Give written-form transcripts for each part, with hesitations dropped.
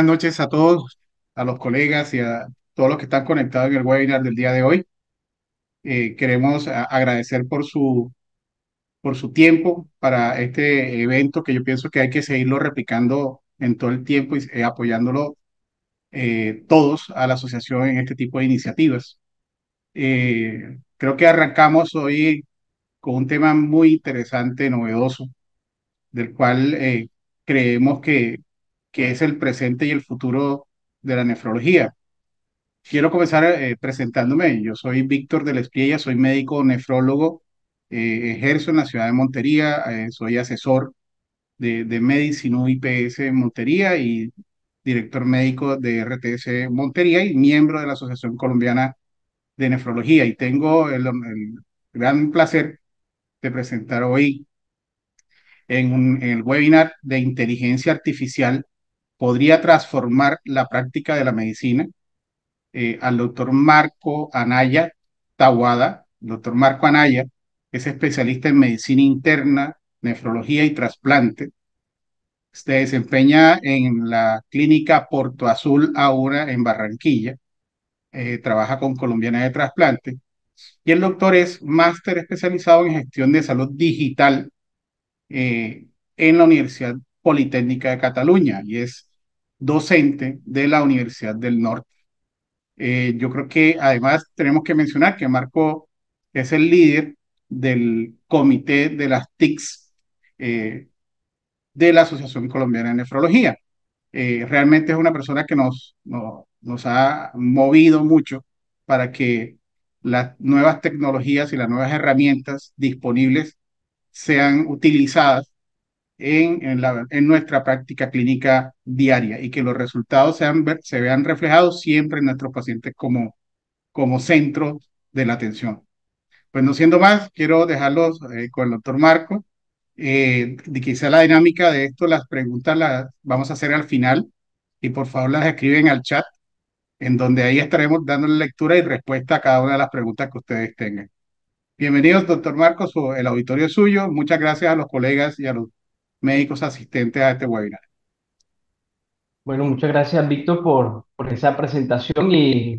Buenas noches a todos, a los colegas y a todos los que están conectados en el webinar del día de hoy. Queremos agradecer por su tiempo para este evento que yo pienso que hay que seguirlo replicando en todo el tiempo y apoyándolo todos a la asociación en este tipo de iniciativas. Creo que arrancamos hoy con un tema muy interesante, novedoso, del cual creemos que es el presente y el futuro de la nefrología. Quiero comenzar presentándome. Yo soy Víctor de la Espriella, soy médico nefrólogo, ejerzo en la ciudad de Montería, soy asesor de Medicina IPS en Montería y director médico de RTS Montería y miembro de la Asociación Colombiana de Nefrología. Y tengo el gran placer de presentar hoy en el webinar de inteligencia artificial podría transformar la práctica de la medicina al doctor Marco Anaya Tawada. Doctor Marco Anaya es especialista en medicina interna, nefrología y trasplante. Se desempeña en la clínica Porto Azul ahora en Barranquilla. Trabaja con Colombiana de Trasplante. Y el doctor es máster especializado en gestión de salud digital en la Universidad Politécnica de Cataluña y es docente de la Universidad del Norte. Yo creo que además tenemos que mencionar que Marco es el líder del comité de las TICs eh, de la Asociación Colombiana de Nefrología. Realmente es una persona que nos ha movido mucho para que las nuevas tecnologías y las nuevas herramientas disponibles sean utilizadas en nuestra práctica clínica diaria y que los resultados se vean reflejados siempre en nuestros pacientes como centro de la atención. Pues no siendo más, quiero dejarlos con el doctor Marco. Quizá la dinámica de esto, las preguntas las vamos a hacer al final y por favor las escriben al chat, en donde ahí estaremos dando lectura y respuesta a cada una de las preguntas que ustedes tengan. Bienvenidos, doctor Marcos, el auditorio es suyo. Muchas gracias a los colegas y a los médicos asistentes a este webinar. Bueno, muchas gracias, Víctor, por esa presentación y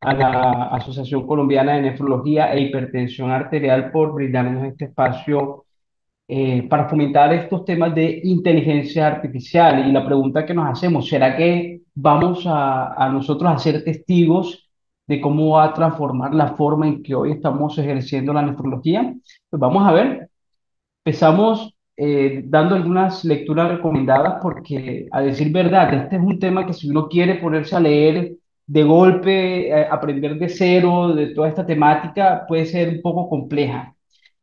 a la Asociación Colombiana de Nefrología e Hipertensión Arterial por brindarnos este espacio para fomentar estos temas de inteligencia artificial. Y la pregunta que nos hacemos, ¿será que vamos a nosotros a ser testigos de cómo va a transformar la forma en que hoy estamos ejerciendo la nefrología? Pues vamos a ver. Empezamos dando algunas lecturas recomendadas porque, a decir verdad, este es un tema que si uno quiere ponerse a leer de golpe, aprender de cero de toda esta temática, puede ser un poco compleja.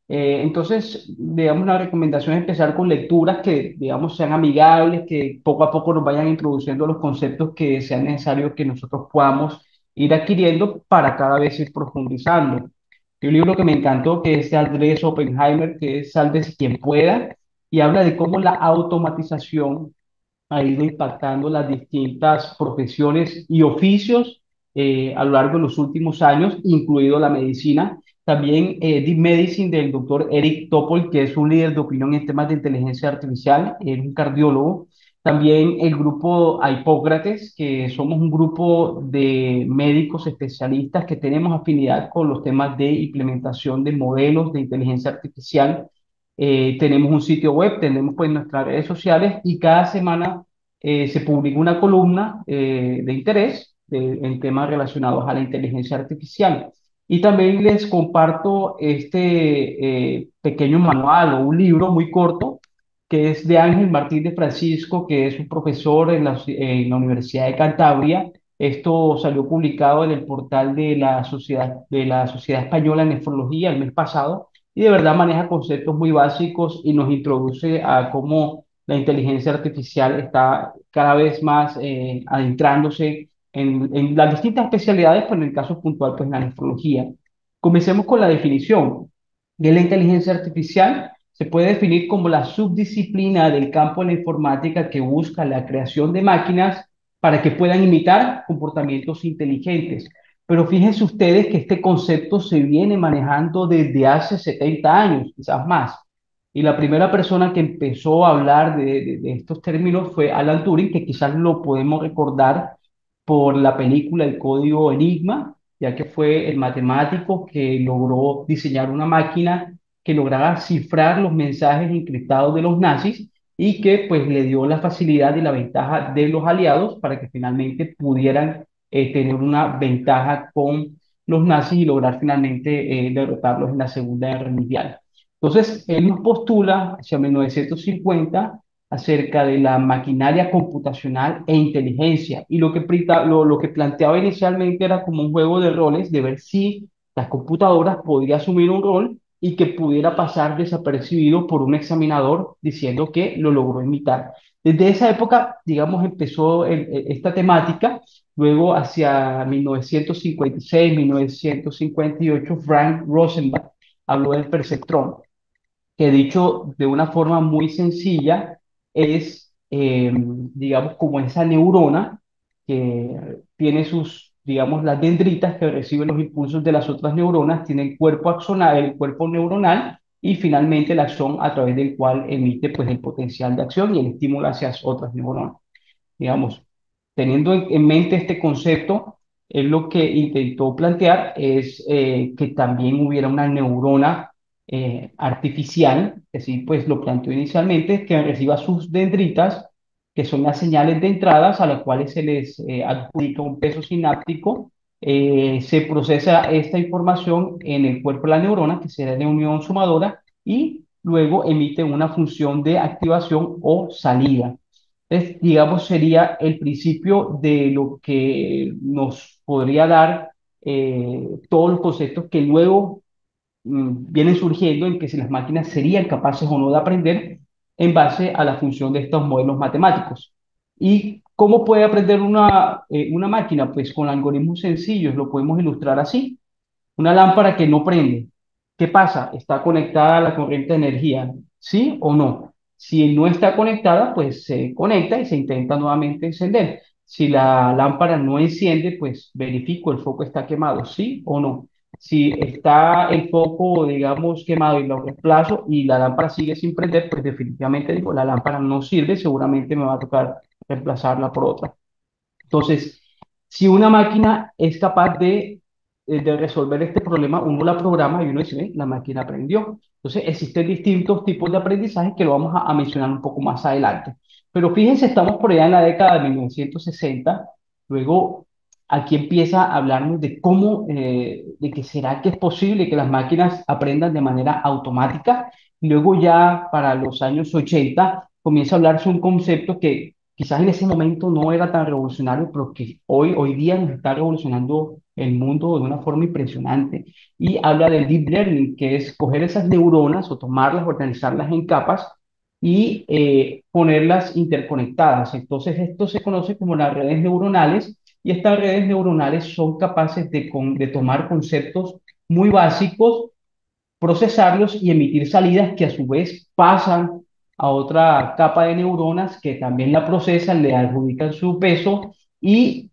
Entonces, digamos, la recomendación es empezar con lecturas que, digamos, sean amigables, que poco a poco nos vayan introduciendo los conceptos que sean necesarios que nosotros podamos ir adquiriendo para cada vez ir profundizando. Hay un libro que me encantó, que es de Andrés Oppenheimer, que es Sálvese quien pueda, y habla de cómo la automatización ha ido impactando las distintas profesiones y oficios a lo largo de los últimos años, incluido la medicina. También Deep Medicine del doctor Eric Topol, que es un líder de opinión en temas de inteligencia artificial, es un cardiólogo. También el grupo Hipócrates, que somos un grupo de médicos especialistas que tenemos afinidad con los temas de implementación de modelos de inteligencia artificial. Tenemos un sitio web, tenemos pues nuestras redes sociales y cada semana se publica una columna de interés en temas relacionados a la inteligencia artificial. Y también les comparto este pequeño manual o un libro muy corto que es de Ángel Martín de Francisco, que es un profesor en la Universidad de Cantabria. Esto salió publicado en el portal de la Sociedad Española de Nefrología el mes pasado y de verdad maneja conceptos muy básicos y nos introduce a cómo la inteligencia artificial está cada vez más adentrándose en las distintas especialidades, pero en el caso puntual, pues la nefrología. Comencemos con la definición de la inteligencia artificial. Se puede definir como la subdisciplina del campo de la informática que busca la creación de máquinas para que puedan imitar comportamientos inteligentes. Pero fíjense ustedes que este concepto se viene manejando desde hace 70 años, quizás más. Y la primera persona que empezó a hablar de estos términos fue Alan Turing, que quizás lo podemos recordar por la película El Código Enigma, ya que fue el matemático que logró diseñar una máquina que lograra cifrar los mensajes encriptados de los nazis y que pues le dio la facilidad y la ventaja de los aliados para que finalmente pudieran tener una ventaja con los nazis y lograr finalmente derrotarlos en la Segunda Guerra Mundial. Entonces, él nos postula hacia 1950 acerca de la maquinaria computacional e inteligencia. Y lo que planteaba inicialmente era como un juego de roles, de ver si las computadoras podían asumir un rol y que pudiera pasar desapercibido por un examinador diciendo que lo logró imitar. Desde esa época, digamos, empezó esta temática. Luego, hacia 1956, 1958, Frank Rosenblatt habló del perceptrón, que dicho de una forma muy sencilla es, digamos, como esa neurona que tiene sus, digamos, las dendritas que reciben los impulsos de las otras neuronas, tiene el cuerpo axonal, el cuerpo neuronal y finalmente el axón a través del cual emite pues el potencial de acción y el estímulo hacia otras neuronas. Digamos, teniendo en mente este concepto, él lo que intentó plantear es que también hubiera una neurona artificial, que sí, pues lo planteó inicialmente, que reciba sus dendritas, que son las señales de entradas a las cuales se les adjudica un peso sináptico. Se procesa esta información en el cuerpo de la neurona, que será de unión sumadora, y luego emite una función de activación o salida. Entonces, digamos, sería el principio de lo que nos podría dar todos los conceptos que luego vienen surgiendo en que si las máquinas serían capaces o no de aprender en base a la función de estos modelos matemáticos. ¿Y cómo puede aprender una máquina? Pues con algoritmos sencillos, lo podemos ilustrar así. Una lámpara que no prende. ¿Qué pasa? ¿Está conectada a la corriente de energía? ¿Sí o no? Si no está conectada, pues se conecta y se intenta nuevamente encender. Si la lámpara no enciende, pues verifico el foco está quemado, ¿sí o no? Si está el foco, digamos, quemado y lo reemplazo y la lámpara sigue sin prender, pues definitivamente digo, la lámpara no sirve, seguramente me va a tocar reemplazarla por otra. Entonces, si una máquina es capaz de resolver este problema, uno la programa y uno dice, "Ve, la máquina aprendió". Entonces, existen distintos tipos de aprendizaje que lo vamos a mencionar un poco más adelante. Pero fíjense, estamos por allá en la década de 1960. Luego, aquí empieza a hablarnos de cómo, de que será que es posible que las máquinas aprendan de manera automática. Y luego ya para los años 80 comienza a hablarse un concepto que quizás en ese momento no era tan revolucionario, pero que hoy día nos está revolucionando el mundo de una forma impresionante. Y habla del deep learning, que es coger esas neuronas o tomarlas, organizarlas en capas y ponerlas interconectadas. Entonces, esto se conoce como las redes neuronales y estas redes neuronales son capaces de tomar conceptos muy básicos, procesarlos y emitir salidas que a su vez pasan a otra capa de neuronas que también la procesan, le adjudican su peso y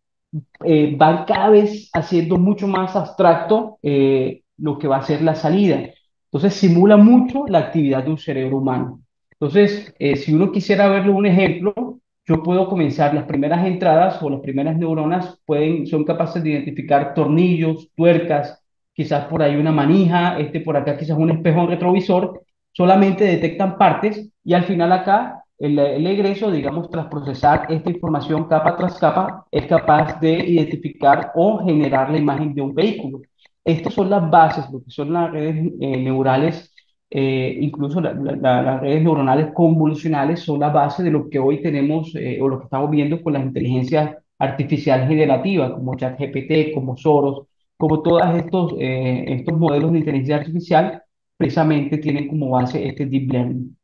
van cada vez haciendo mucho más abstracto lo que va a ser la salida. Entonces simula mucho la actividad de un cerebro humano. Entonces, si uno quisiera verlo un ejemplo, yo puedo comenzar las primeras entradas o las primeras neuronas son capaces de identificar tornillos, tuercas, quizás por ahí una manija, por acá quizás un espejo retrovisor, solamente detectan partes y al final acá el egreso, digamos, tras procesar esta información capa tras capa, es capaz de identificar o generar la imagen de un vehículo. Estas son las bases, lo que son las redes neurales, incluso las redes neuronales convolucionales son la base de lo que hoy tenemos o lo que estamos viendo con las inteligencias artificiales generativas, como ChatGPT, como Soros, como todos estos modelos de inteligencia artificial, precisamente tienen como base este deep learning.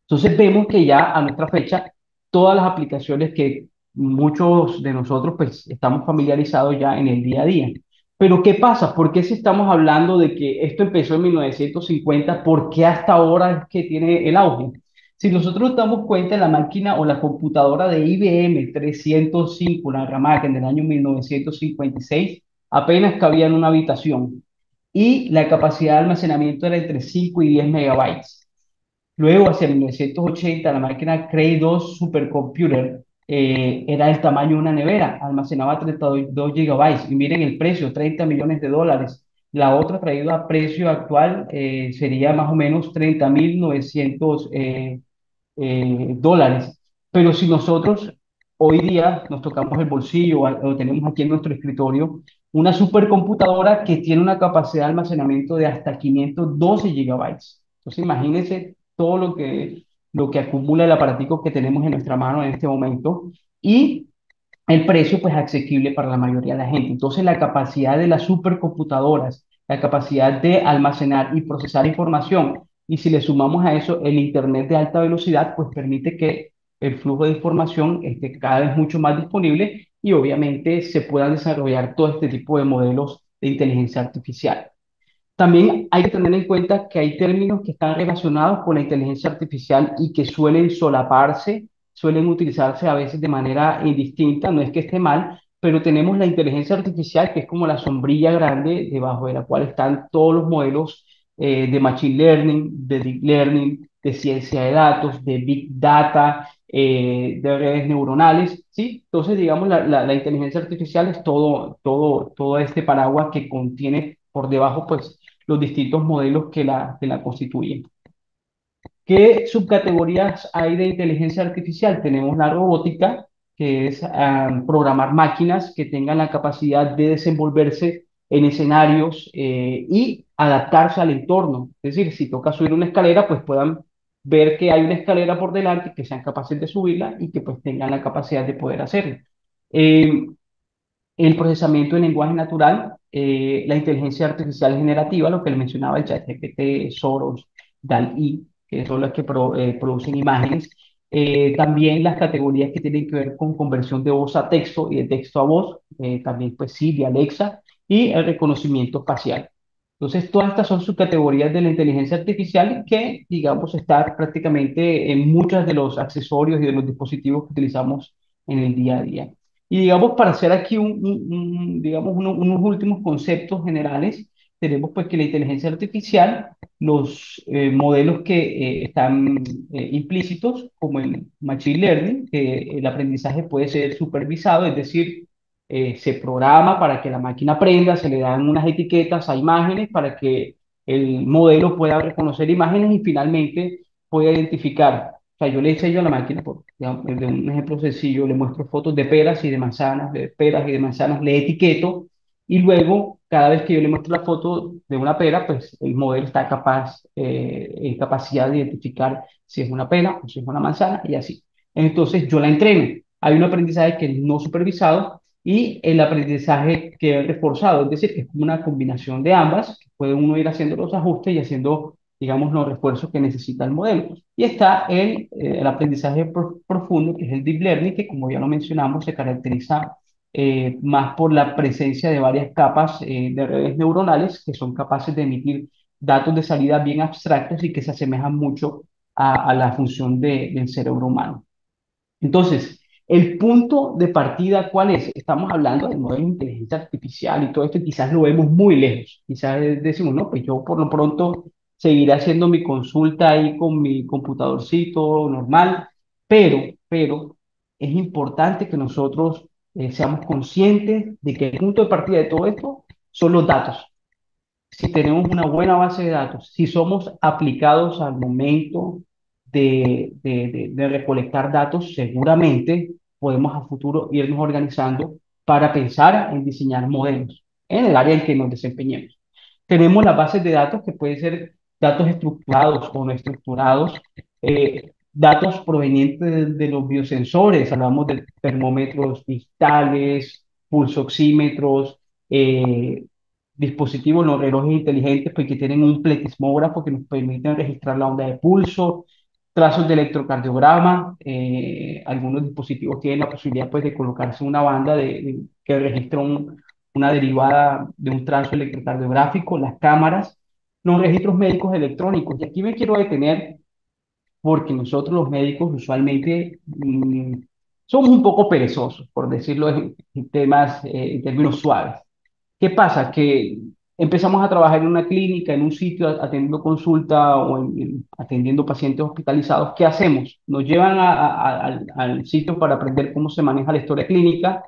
Entonces vemos que ya a nuestra fecha, todas las aplicaciones que muchos de nosotros pues estamos familiarizados ya en el día a día. Pero ¿qué pasa? ¿Por qué si estamos hablando de que esto empezó en 1950, por qué hasta ahora es que tiene el auge? Si nosotros nos damos cuenta, la máquina o la computadora de IBM 305, la Ramac en el año 1956, apenas cabía en una habitación y la capacidad de almacenamiento era entre 5 y 10 megabytes. Luego, hacia 1980, la máquina Cray 2 Supercomputer era del tamaño de una nevera, almacenaba 32 gigabytes. Y miren el precio, $30 millones. La otra, traída a precio actual, sería más o menos 30.900 dólares. Pero si nosotros hoy día nos tocamos el bolsillo o tenemos aquí en nuestro escritorio una supercomputadora que tiene una capacidad de almacenamiento de hasta 512 gigabytes. Entonces imagínense todo lo que acumula el aparatico que tenemos en nuestra mano en este momento y el precio pues asequible para la mayoría de la gente. Entonces la capacidad de las supercomputadoras, la capacidad de almacenar y procesar información, y si le sumamos a eso el Internet de alta velocidad, pues permite que el flujo de información esté cada vez mucho más disponible y obviamente se puedan desarrollar todo este tipo de modelos de inteligencia artificial. También hay que tener en cuenta que hay términos que están relacionados con la inteligencia artificial y que suelen solaparse, suelen utilizarse a veces de manera indistinta, no es que esté mal, pero tenemos la inteligencia artificial que es como la sombrilla grande debajo de la cual están todos los modelos de machine learning, de deep learning, de ciencia de datos, de big data, de redes neuronales, ¿sí? Entonces, digamos, la inteligencia artificial es todo este paraguas que contiene por debajo, pues, los distintos modelos que la constituyen. ¿Qué subcategorías hay de inteligencia artificial? Tenemos la robótica, que es programar máquinas que tengan la capacidad de desenvolverse en escenarios y adaptarse al entorno. Es decir, si toca subir una escalera, pues puedan ver que hay una escalera por delante, que sean capaces de subirla y que pues tengan la capacidad de poder hacerlo. Eh, el procesamiento de lenguaje natural, la inteligencia artificial generativa, lo que le mencionaba el ChatGPT, Soros, DALL-E, que son las que producen imágenes. También las categorías que tienen que ver con conversión de voz a texto y de texto a voz, también pues Siri, Alexa, y el reconocimiento facial. Entonces, todas estas son subcategorías de la inteligencia artificial que, digamos, está prácticamente en muchos de los accesorios y de los dispositivos que utilizamos en el día a día. Y digamos, para hacer aquí digamos, unos últimos conceptos generales, tenemos pues que la inteligencia artificial, los modelos que están implícitos, como el machine learning, que el aprendizaje puede ser supervisado, es decir, se programa para que la máquina aprenda, se le dan unas etiquetas a imágenes para que el modelo pueda reconocer imágenes y finalmente pueda identificar. O sea, yo le enseño a la máquina, digamos, de un ejemplo sencillo, le muestro fotos de peras y de manzanas, de peras y de manzanas, le etiqueto y luego cada vez que yo le muestro la foto de una pera, pues el modelo está en capacidad de identificar si es una pera o si es una manzana y así. Entonces yo la entreno. Hay un aprendizaje que es no supervisado y el aprendizaje que es reforzado, es decir, que es como una combinación de ambas, que puede uno ir haciendo los ajustes y haciendo, digamos, los refuerzos que necesita el modelo. Y está el aprendizaje profundo, que es el deep learning, que como ya lo mencionamos, se caracteriza más por la presencia de varias capas de redes neuronales que son capaces de emitir datos de salida bien abstractos y que se asemejan mucho a la función del cerebro humano. Entonces, el punto de partida, ¿cuál es? Estamos hablando de modelos de inteligencia artificial y todo esto, y quizás lo vemos muy lejos. Quizás decimos, no, pues yo por lo pronto seguiré haciendo mi consulta ahí con mi computadorcito normal, pero es importante que nosotros seamos conscientes de que el punto de partida de todo esto son los datos. Si tenemos una buena base de datos, si somos aplicados al momento de recolectar datos, seguramente podemos a futuro irnos organizando para pensar en diseñar modelos en el área en que nos desempeñemos. Tenemos las bases de datos que pueden ser datos estructurados o no estructurados, datos provenientes de los biosensores, hablamos de termómetros digitales, pulsoxímetros, eh, dispositivos, los relojes inteligentes, pues que tienen un pletismógrafo que nos permiten registrar la onda de pulso, trazos de electrocardiograma, algunos dispositivos tienen la posibilidad pues de colocarse una banda que registra una derivada de un trazo electrocardiográfico, las cámaras, los registros médicos electrónicos. Y aquí me quiero detener porque nosotros los médicos usualmente somos un poco perezosos, por decirlo en términos suaves. ¿Qué pasa? Que empezamos a trabajar en una clínica, en un sitio, atendiendo consulta o atendiendo pacientes hospitalizados. ¿Qué hacemos? Nos llevan al sitio para aprender cómo se maneja la historia clínica.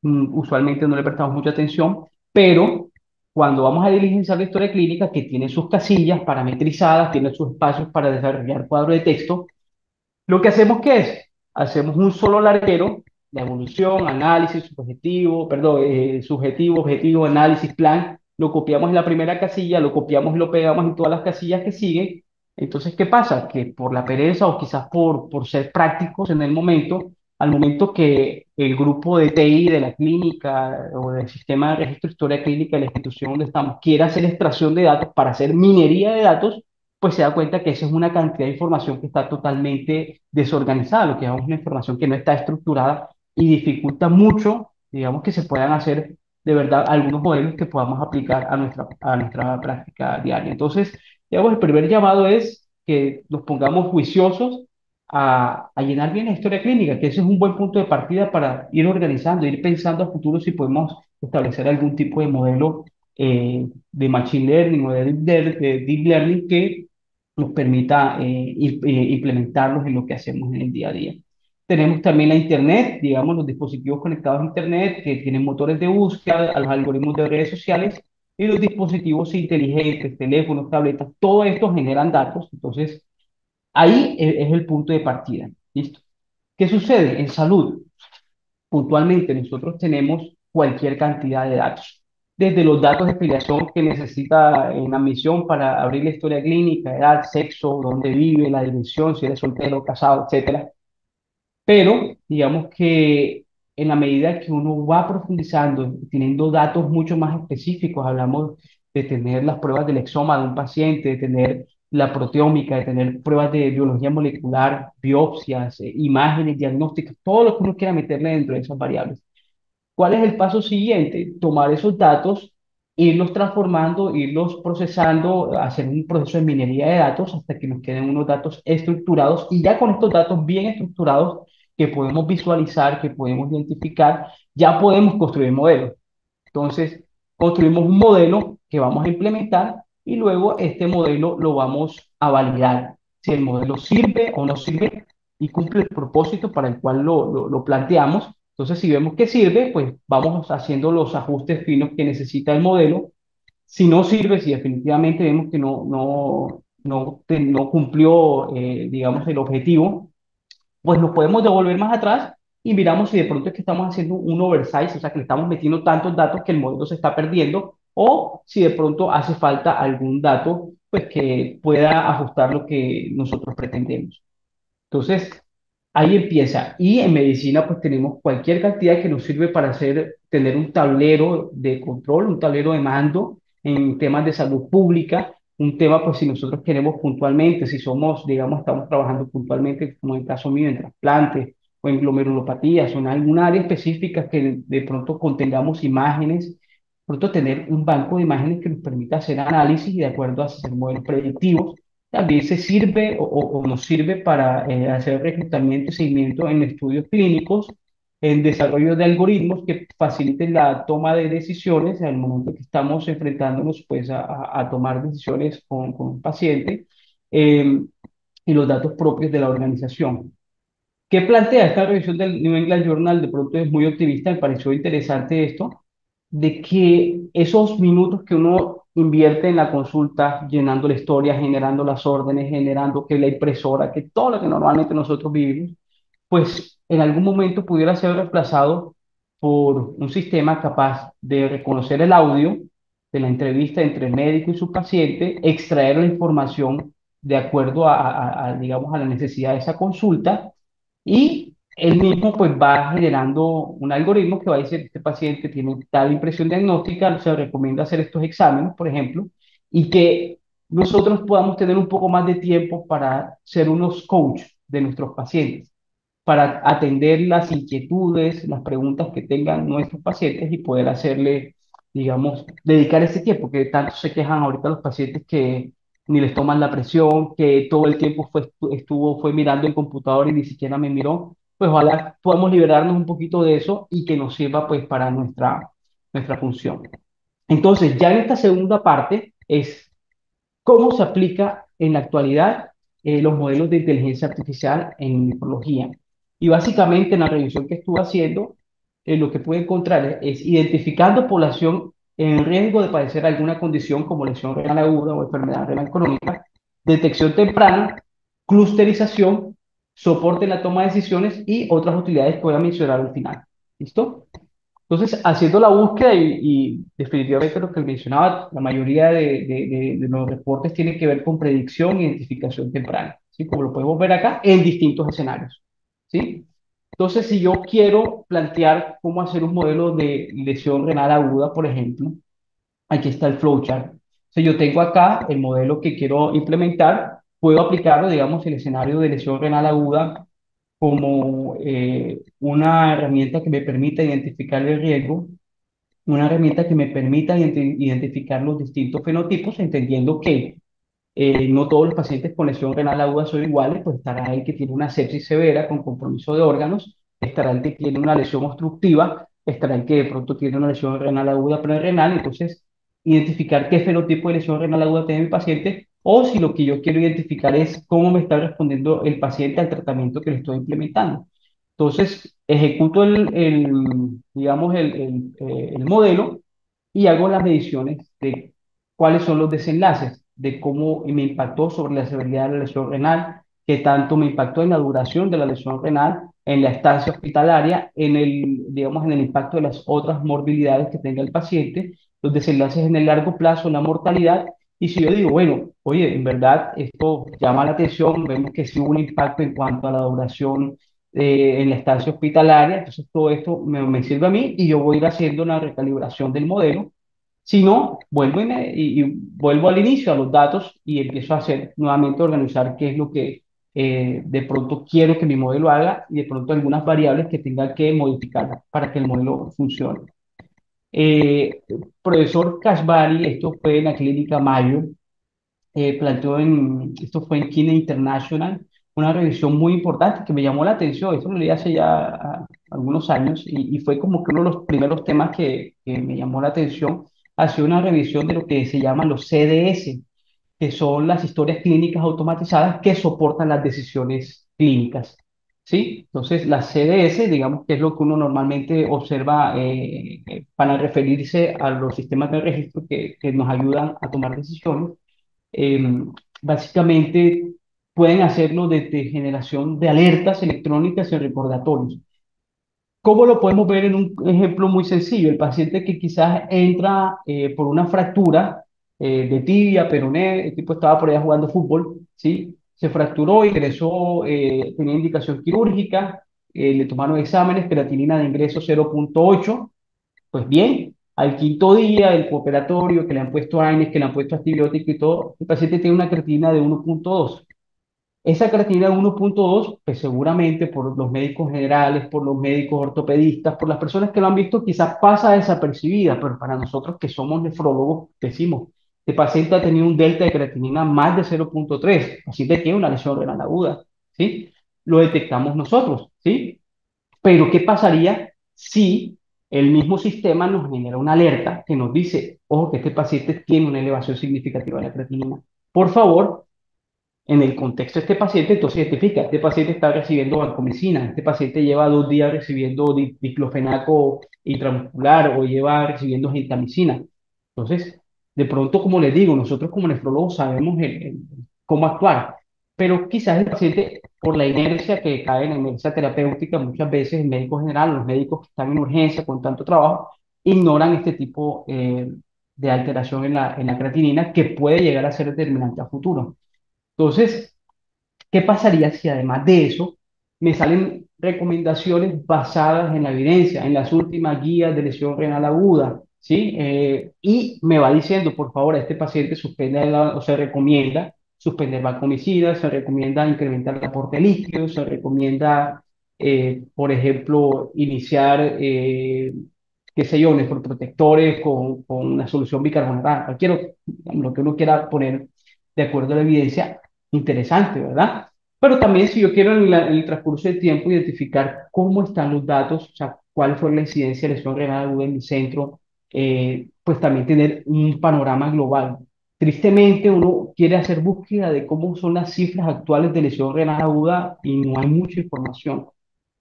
Usualmente no le prestamos mucha atención, pero cuando vamos a diligenciar la historia clínica, que tiene sus casillas parametrizadas, tiene sus espacios para desarrollar cuadro de texto, lo que hacemos, ¿qué es? Hacemos un solo larguero de evolución, análisis, subjetivo, perdón, subjetivo, objetivo, análisis, plan. Lo copiamos en la primera casilla, lo copiamos y lo pegamos en todas las casillas que siguen. Entonces, ¿qué pasa? Que por la pereza o quizás por ser prácticos en el momento, al momento que el grupo de TI de la clínica o del sistema de registro de historia clínica de la institución donde estamos quiera hacer extracción de datos para hacer minería de datos, pues se da cuenta que esa es una cantidad de información que está totalmente desorganizada, lo que llamamos una información que no está estructurada y dificulta mucho, digamos, que se puedan hacer de verdad algunos modelos que podamos aplicar a nuestra práctica diaria. Entonces, digamos, el primer llamado es que nos pongamos juiciosos a llenar bien la historia clínica, que ese es un buen punto de partida para ir organizando, ir pensando a futuro si podemos establecer algún tipo de modelo de Machine Learning o de Deep Learning que nos permita implementarlos en lo que hacemos en el día a día. Tenemos también la Internet, digamos, los dispositivos conectados a Internet que tienen motores de búsqueda, a los algoritmos de redes sociales y los dispositivos inteligentes, teléfonos, tabletas, todo esto generan datos. Entonces, ahí es el punto de partida. ¿Listo? ¿Qué sucede? En salud, puntualmente nosotros tenemos cualquier cantidad de datos. Desde los datos de filiación que necesita en la misión para abrir la historia clínica, edad, sexo, dónde vive, la dirección, si eres soltero, casado, etcétera. Pero digamos que en la medida que uno va profundizando, teniendo datos mucho más específicos, hablamos de tener las pruebas del exoma de un paciente, de tener la proteómica, de tener pruebas de biología molecular, biopsias, imágenes, diagnósticos, todo lo que uno quiera meterle dentro de esas variables. ¿Cuál es el paso siguiente? Tomar esos datos, irlos transformando, irlos procesando, hacer un proceso de minería de datos hasta que nos queden unos datos estructurados y ya con estos datos bien estructurados que podemos visualizar, que podemos identificar, ya podemos construir modelos. Entonces, construimos un modelo que vamos a implementar y luego este modelo lo vamos a validar. Si el modelo sirve o no sirve y cumple el propósito para el cual lo planteamos. Entonces, si vemos que sirve, pues vamos haciendo los ajustes finos que necesita el modelo. Si no sirve, si definitivamente vemos que no cumplió, digamos, el objetivo, pues nos podemos devolver más atrás y miramos si de pronto es que estamos haciendo un oversize, o sea, que le estamos metiendo tantos datos que el modelo se está perdiendo, o si de pronto hace falta algún dato, pues que pueda ajustar lo que nosotros pretendemos. Entonces, ahí empieza. Y en medicina, pues tenemos cualquier cantidad que nos sirve para tener un tablero de control, un tablero de mando en temas de salud pública, un tema, pues si nosotros queremos puntualmente, si somos, digamos, estamos trabajando puntualmente, como en el caso mío, en trasplantes o en glomerulopatías o en alguna área específica que de pronto contengamos imágenes, de pronto tener un banco de imágenes que nos permita hacer análisis y de acuerdo a hacer modelos predictivos también se sirve o nos sirve para hacer reclutamiento y seguimiento en estudios clínicos, en desarrollo de algoritmos que faciliten la toma de decisiones en el momento que estamos enfrentándonos pues, a tomar decisiones con un paciente eh, y los datos propios de la organización. ¿Qué plantea esta revisión del New England Journal? De pronto es muy optimista, me pareció interesante esto, de que esos minutos que uno invierte en la consulta, llenando la historia, generando las órdenes, generando que la impresora, que todo lo que normalmente nosotros vivimos, pues en algún momento pudiera ser reemplazado por un sistema capaz de reconocer el audio de la entrevista entre el médico y su paciente, extraer la información de acuerdo digamos, a la necesidad de esa consulta y él mismo pues va generando un algoritmo que va a decir, este paciente tiene tal impresión diagnóstica, se recomienda hacer estos exámenes, por ejemplo, y que nosotros podamos tener un poco más de tiempo para ser unos coach de nuestros pacientes, para atender las inquietudes, las preguntas que tengan nuestros pacientes y poder hacerle, digamos, dedicar ese tiempo, que tanto se quejan ahorita los pacientes que ni les toman la presión, que todo el tiempo fue mirando el computador y ni siquiera me miró, pues ojalá podamos liberarnos un poquito de eso y que nos sirva pues para nuestra función. Entonces, ya en esta segunda parte es cómo se aplica en la actualidad los modelos de inteligencia artificial en nefrología. Y básicamente en la revisión que estuve haciendo, lo que pude encontrar es identificando población en riesgo de padecer alguna condición como lesión renal aguda o enfermedad renal crónica, detección temprana, clusterización, soporte en la toma de decisiones y otras utilidades que voy a mencionar al final. ¿Listo? Entonces, haciendo la búsqueda y definitivamente lo que mencionaba, la mayoría de los reportes tienen que ver con predicción e identificación temprana, ¿sí? Como lo podemos ver acá, en distintos escenarios, ¿sí? Entonces, si yo quiero plantear cómo hacer un modelo de lesión renal aguda, por ejemplo, aquí está el flowchart. Si yo tengo acá el modelo que quiero implementar, puedo aplicarlo, digamos, el escenario de lesión renal aguda como una herramienta que me permita identificar el riesgo, una herramienta que me permita identificar los distintos fenotipos, entendiendo que no todos los pacientes con lesión renal aguda son iguales, pues estará el que tiene una sepsis severa con compromiso de órganos, estará el que tiene una lesión obstructiva, estará el que de pronto tiene una lesión renal aguda prerenal, entonces identificar qué fenotipo de lesión renal aguda tiene mi paciente, o si lo que yo quiero identificar es cómo me está respondiendo el paciente al tratamiento que le estoy implementando. Entonces, ejecuto digamos, el modelo y hago las mediciones de cuáles son los desenlaces, de cómo me impactó sobre la severidad de la lesión renal, qué tanto me impactó en la duración de la lesión renal, en la estancia hospitalaria, digamos, en el impacto de las otras morbilidades que tenga el paciente, los desenlaces en el largo plazo, la mortalidad. Y si yo digo, bueno, oye, en verdad esto llama la atención, vemos que sí hubo un impacto en cuanto a la duración en la estancia hospitalaria, entonces todo esto me sirve a mí y yo voy a ir haciendo una recalibración del modelo. Si no, vuelvo, y vuelvo al inicio, a los datos, y empiezo a hacer nuevamente, organizar qué es lo que de pronto quiero que mi modelo haga y de pronto algunas variables que tenga que modificar para que el modelo funcione. Profesor Kashbari, esto fue en la clínica Mayo, esto fue en Kine International, una revisión muy importante que me llamó la atención, esto lo leí hace ya algunos años y fue como que uno de los primeros temas que me llamó la atención, hacer una revisión de lo que se llaman los CDS, que son las historias clínicas automatizadas que soportan las decisiones clínicas. ¿Sí? Entonces, las CDS, digamos que es lo que uno normalmente observa para referirse a los sistemas de registro que nos ayudan a tomar decisiones eh, básicamente pueden hacerlo desde generación de alertas electrónicas y recordatorios. ¿Cómo lo podemos ver en un ejemplo muy sencillo? El paciente que quizás entra por una fractura de tibia, peroné, el tipo estaba por allá jugando fútbol, ¿sí? Se fracturó, ingresó, tenía indicación quirúrgica, le tomaron exámenes, creatinina de ingreso 0,8. Pues bien, al quinto día del operatorio, que le han puesto AINES, que le han puesto antibiótico y todo, el paciente tiene una creatinina de 1,2. Esa creatinina de 1,2, pues seguramente por los médicos generales, por los médicos ortopedistas, por las personas que lo han visto, quizás pasa desapercibida, pero para nosotros que somos nefrólogos, decimos, este paciente ha tenido un delta de creatinina más de 0,3, el paciente tiene una lesión renal aguda, ¿sí? Lo detectamos nosotros, ¿sí? Pero, ¿qué pasaría si el mismo sistema nos genera una alerta que nos dice, ojo, que este paciente tiene una elevación significativa de la creatinina? Por favor, en el contexto de este paciente, entonces identifica, este paciente está recibiendo vancomicina, este paciente lleva 2 días recibiendo diclofenaco intramuscular o lleva recibiendo gentamicina. Entonces, de pronto, como les digo, nosotros como nefrólogos sabemos cómo actuar, pero quizás el paciente, por la inercia que cae en la inercia terapéutica, muchas veces el médico general, los médicos que están en urgencia con tanto trabajo, ignoran este tipo de alteración en la creatinina que puede llegar a ser determinante a futuro. Entonces, ¿qué pasaría si además de eso me salen recomendaciones basadas en la evidencia, en las últimas guías de lesión renal aguda, ¿sí? Y me va diciendo, por favor, a este paciente suspende o se recomienda suspender vancomicina, se recomienda incrementar el aporte líquido, se recomienda, por ejemplo, iniciar, qué sé yo, nefroprotectores con una solución bicarbonatada, cualquier, lo que uno quiera poner de acuerdo a la evidencia, interesante, ¿verdad? Pero también si yo quiero en el transcurso del tiempo, identificar cómo están los datos, o sea, cuál fue la incidencia de lesión renal aguda en mi centro, pues también tener un panorama global. Tristemente, uno quiere hacer búsqueda de cómo son las cifras actuales de lesión renal aguda y no hay mucha información.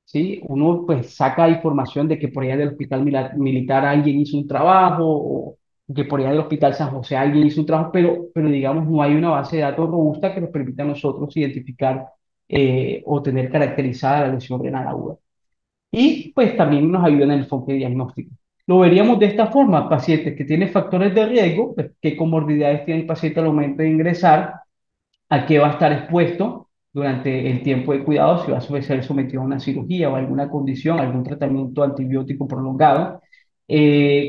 ¿Sí? Uno pues saca información de que por allá del hospital militar alguien hizo un trabajo o que por allá del hospital San José alguien hizo un trabajo, pero digamos no hay una base de datos robusta que nos permita a nosotros identificar o tener caracterizada la lesión renal aguda. Y pues también nos ayuda en el enfoque diagnóstico. Lo veríamos de esta forma: pacientes que tienen factores de riesgo, pues, qué comorbilidades tiene el paciente al momento de ingresar, a qué va a estar expuesto durante el tiempo de cuidado, si va a ser sometido a una cirugía o alguna condición, algún tratamiento antibiótico prolongado,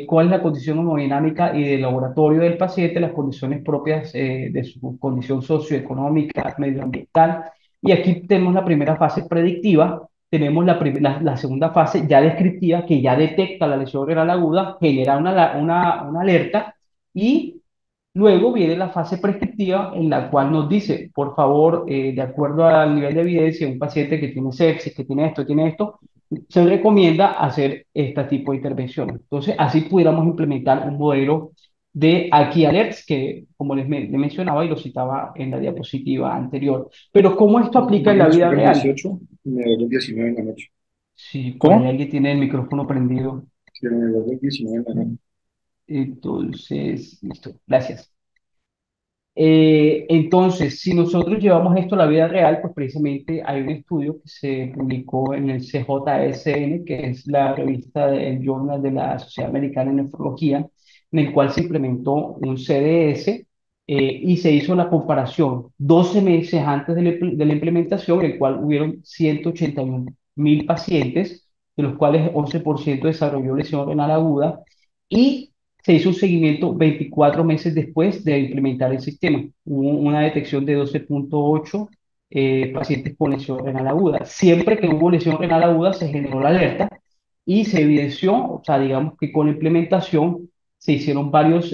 cuál es la condición hemodinámica y de laboratorio del paciente, las condiciones propias de su condición socioeconómica, medioambiental. Y aquí tenemos la primera fase predictiva, tenemos la segunda fase ya descriptiva, que ya detecta la lesión renal aguda, genera una alerta, y luego viene la fase prescriptiva en la cual nos dice, por favor, de acuerdo al nivel de evidencia, un paciente que tiene sepsis, que tiene esto, se recomienda hacer este tipo de intervenciones. Entonces, así pudiéramos implementar un modelo de Aquí Alerts, que como le mencionaba y lo citaba en la diapositiva anterior. Pero ¿cómo esto El aplica en la viernes vida fue el real? 18 y me duele el 19 en la noche. Si por ahí ¿Cómo? alguien tiene el micrófono prendido, Que me duele el 19 en la noche. entonces, listo, gracias. Entonces, si nosotros llevamos esto a la vida real, pues precisamente hay un estudio que se publicó en el CJSN, que es la revista del Journal de la Sociedad Americana de Nefrología, en el cual se implementó un CDS y se hizo la comparación 12 meses antes de la implementación, en el cual hubieron 181.000 pacientes, de los cuales 11% desarrolló lesión renal aguda, y se hizo un seguimiento 24 meses después de implementar el sistema. Hubo una detección de 12.8 pacientes con lesión renal aguda. Siempre que hubo lesión renal aguda se generó la alerta y se evidenció, o sea, digamos que con la implementación se hicieron varias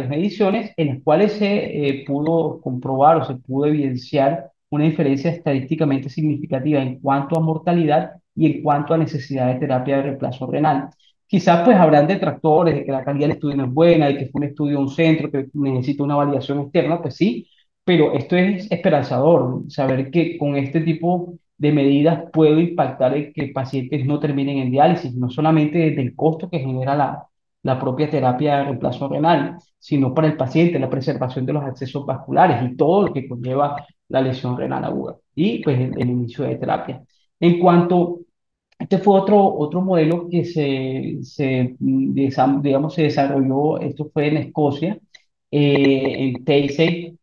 mediciones en las cuales se pudo comprobar o se pudo evidenciar una diferencia estadísticamente significativa en cuanto a mortalidad y en cuanto a necesidad de terapia de reemplazo renal. Quizás pues habrán detractores de que la calidad del estudio no es buena, de que fue un estudio de un centro que necesita una validación externa, pues sí, pero esto es esperanzador, saber que con este tipo de medidas puedo impactar en que pacientes no terminen en diálisis, no solamente desde el costo que genera la propia terapia de reemplazo renal, sino para el paciente, la preservación de los accesos vasculares y todo lo que conlleva la lesión renal aguda y pues el inicio de terapia. En cuanto este fue otro modelo que digamos, se desarrolló, esto fue en Escocia, en Tayside,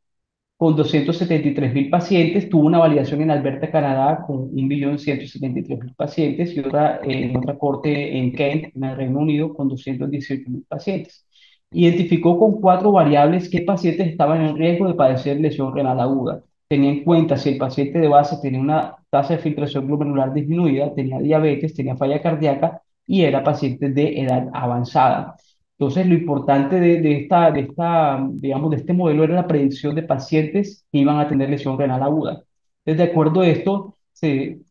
con 273.000 pacientes, tuvo una validación en Alberta, Canadá, con 1.173.000 pacientes, y otra en otra corte en Kent, en el Reino Unido, con 218.000 pacientes. Identificó con cuatro variables qué pacientes estaban en riesgo de padecer lesión renal aguda. Tenía en cuenta si el paciente de base tenía una tasa de filtración glomerular disminuida, tenía diabetes, tenía falla cardíaca y era paciente de edad avanzada. Entonces, lo importante digamos, de este modelo era la predicción de pacientes que iban a tener lesión renal aguda. Entonces, de acuerdo a esto,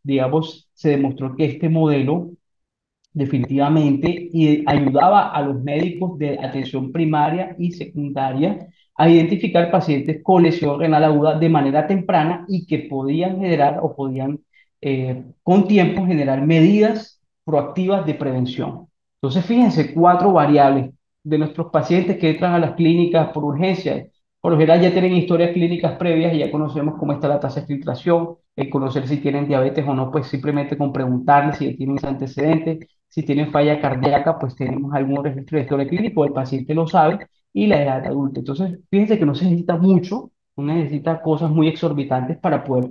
digamos, se demostró que este modelo definitivamente y ayudaba a los médicos de atención primaria y secundaria a identificar pacientes con lesión renal aguda de manera temprana y que podían generar o podían con tiempo generar medidas proactivas de prevención. Entonces, fíjense, cuatro variables de nuestros pacientes que entran a las clínicas por urgencia. Por lo general ya tienen historias clínicas previas y ya conocemos cómo está la tasa de filtración, el conocer si tienen diabetes o no, pues simplemente con preguntarles si tienen ese antecedente. Si tienen falla cardíaca, pues tenemos algún registro de historia clínico, el paciente lo sabe, y la edad adulta. Entonces, fíjense que no se necesita mucho, no necesita cosas muy exorbitantes para poder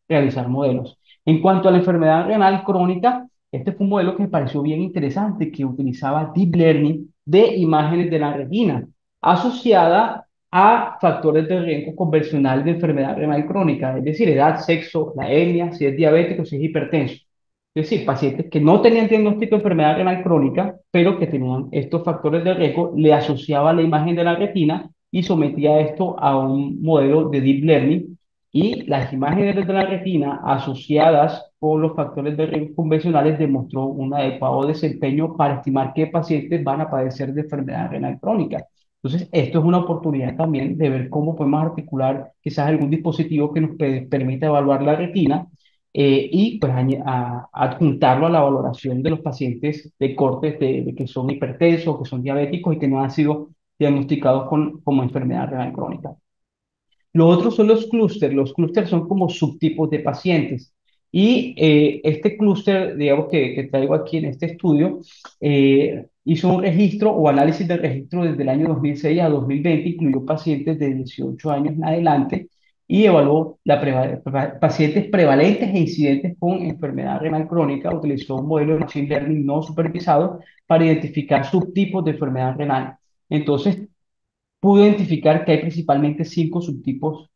realizar modelos. En cuanto a la enfermedad renal crónica, este fue un modelo que me pareció bien interesante, que utilizaba deep learning de imágenes de la retina, asociada a factores de riesgo convencional de enfermedad renal crónica, es decir, edad, sexo, la etnia, si es diabético, si es hipertenso. Es decir, pacientes que no tenían diagnóstico de enfermedad renal crónica, pero que tenían estos factores de riesgo, le asociaba la imagen de la retina y sometía esto a un modelo de deep learning, y las imágenes de la retina asociadas con los factores de riesgo convencionales demostró un adecuado desempeño para estimar qué pacientes van a padecer de enfermedad renal crónica. Entonces, esto es una oportunidad también de ver cómo podemos articular quizás algún dispositivo que nos permita evaluar la retina y pues adjuntarlo a la valoración de los pacientes de cortes de que son hipertensos, que son diabéticos y que no han sido diagnosticados como enfermedad renal crónica. Lo otro son los clústeres. Los clústeres son como subtipos de pacientes. Y este clúster, digamos, que traigo aquí en este estudio, hizo un registro o análisis del registro desde el año 2006 a 2020, incluyó pacientes de 18 años en adelante y evaluó pacientes prevalentes e incidentes con enfermedad renal crónica. Utilizó un modelo de machine learning no supervisado para identificar subtipos de enfermedad renal. Entonces, pudo identificar que hay principalmente cinco subtipos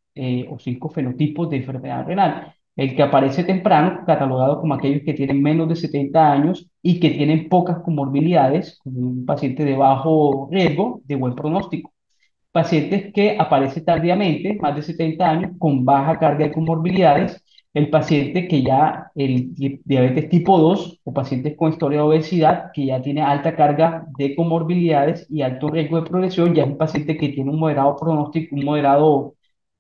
o cinco fenotipos de enfermedad renal. El que aparece temprano, catalogado como aquellos que tienen menos de 70 años y que tienen pocas comorbilidades, como un paciente de bajo riesgo, de buen pronóstico. Pacientes que aparecen tardíamente, más de 70 años, con baja carga de comorbilidades, el paciente que ya, el diabetes tipo 2 o pacientes con historia de obesidad, que ya tiene alta carga de comorbilidades y alto riesgo de progresión, ya es un paciente que tiene un moderado pronóstico, un moderado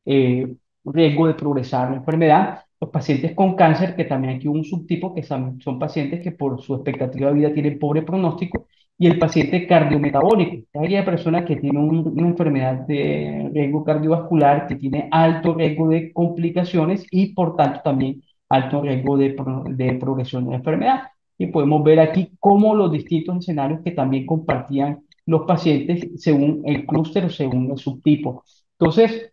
eh, riesgo de progresar la enfermedad. Los pacientes con cáncer, que también aquí hubo un subtipo, que son pacientes que por su expectativa de vida tienen pobre pronóstico, y el paciente cardiometabólico, es aquella persona que tiene una enfermedad de riesgo cardiovascular, que tiene alto riesgo de complicaciones y por tanto también alto riesgo de progresión de la enfermedad. Y podemos ver aquí cómo los distintos escenarios que también compartían los pacientes según el clúster o según el subtipo. Entonces,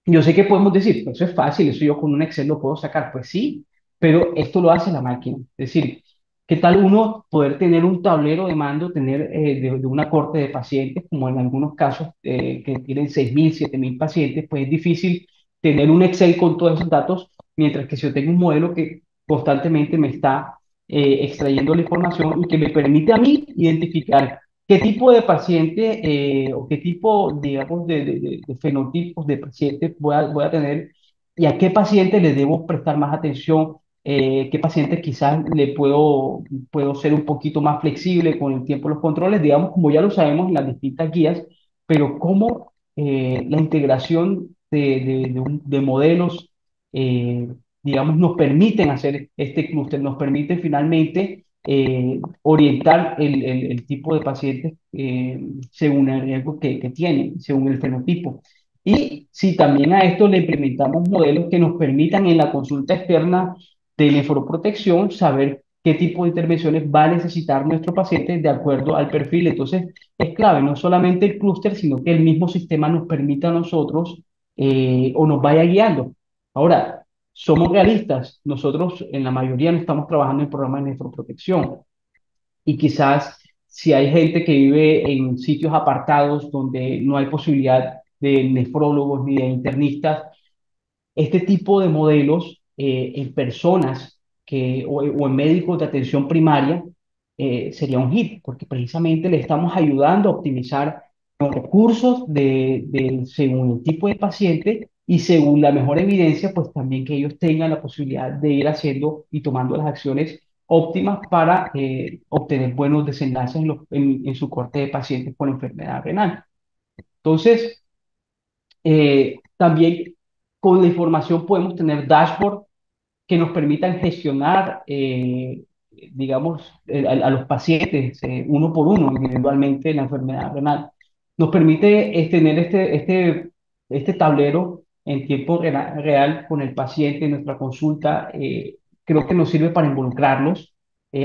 yo sé que podemos decir, pues eso es fácil, eso yo con un Excel lo puedo sacar. Pues sí, pero esto lo hace la máquina. Es decir, ¿qué tal uno poder tener un tablero de mando, tener de una corte de pacientes, como en algunos casos que tienen 6.000, 7.000 pacientes? Pues es difícil tener un Excel con todos esos datos, mientras que si yo tengo un modelo que constantemente me está extrayendo la información y que me permite a mí identificar qué tipo de paciente o qué tipo, digamos, de fenotipos de pacientes voy a tener y a qué paciente le debo prestar más atención, qué paciente quizás puedo ser un poquito más flexible con el tiempo de los controles, digamos, como ya lo sabemos en las distintas guías, pero cómo la integración de modelos, eh, digamos, nos permiten hacer este clúster, nos permite finalmente orientar el tipo de pacientes según el riesgo que tienen, según el fenotipo. Y si también a esto le implementamos modelos que nos permitan en la consulta externa de nefroprotección saber qué tipo de intervenciones va a necesitar nuestro paciente de acuerdo al perfil. Entonces, es clave no solamente el clúster, sino que el mismo sistema nos permita a nosotros o nos vaya guiando. Ahora, somos realistas. Nosotros en la mayoría no estamos trabajando en programas de nefroprotección y quizás si hay gente que vive en sitios apartados donde no hay posibilidad de nefrólogos ni de internistas, este tipo de modelos en personas o en médicos de atención primaria sería un hit, porque precisamente le estamos ayudando a optimizar los recursos según el tipo de paciente y según la mejor evidencia, pues también que ellos tengan la posibilidad de ir haciendo y tomando las acciones óptimas para obtener buenos desenlaces en su corte de pacientes con enfermedad renal. Entonces, también con la información podemos tener dashboard que nos permitan gestionar, digamos, a los pacientes uno por uno, individualmente, la enfermedad renal. Nos permite tener este tablero en tiempo real con el paciente en nuestra consulta. Creo que nos sirve para involucrarlos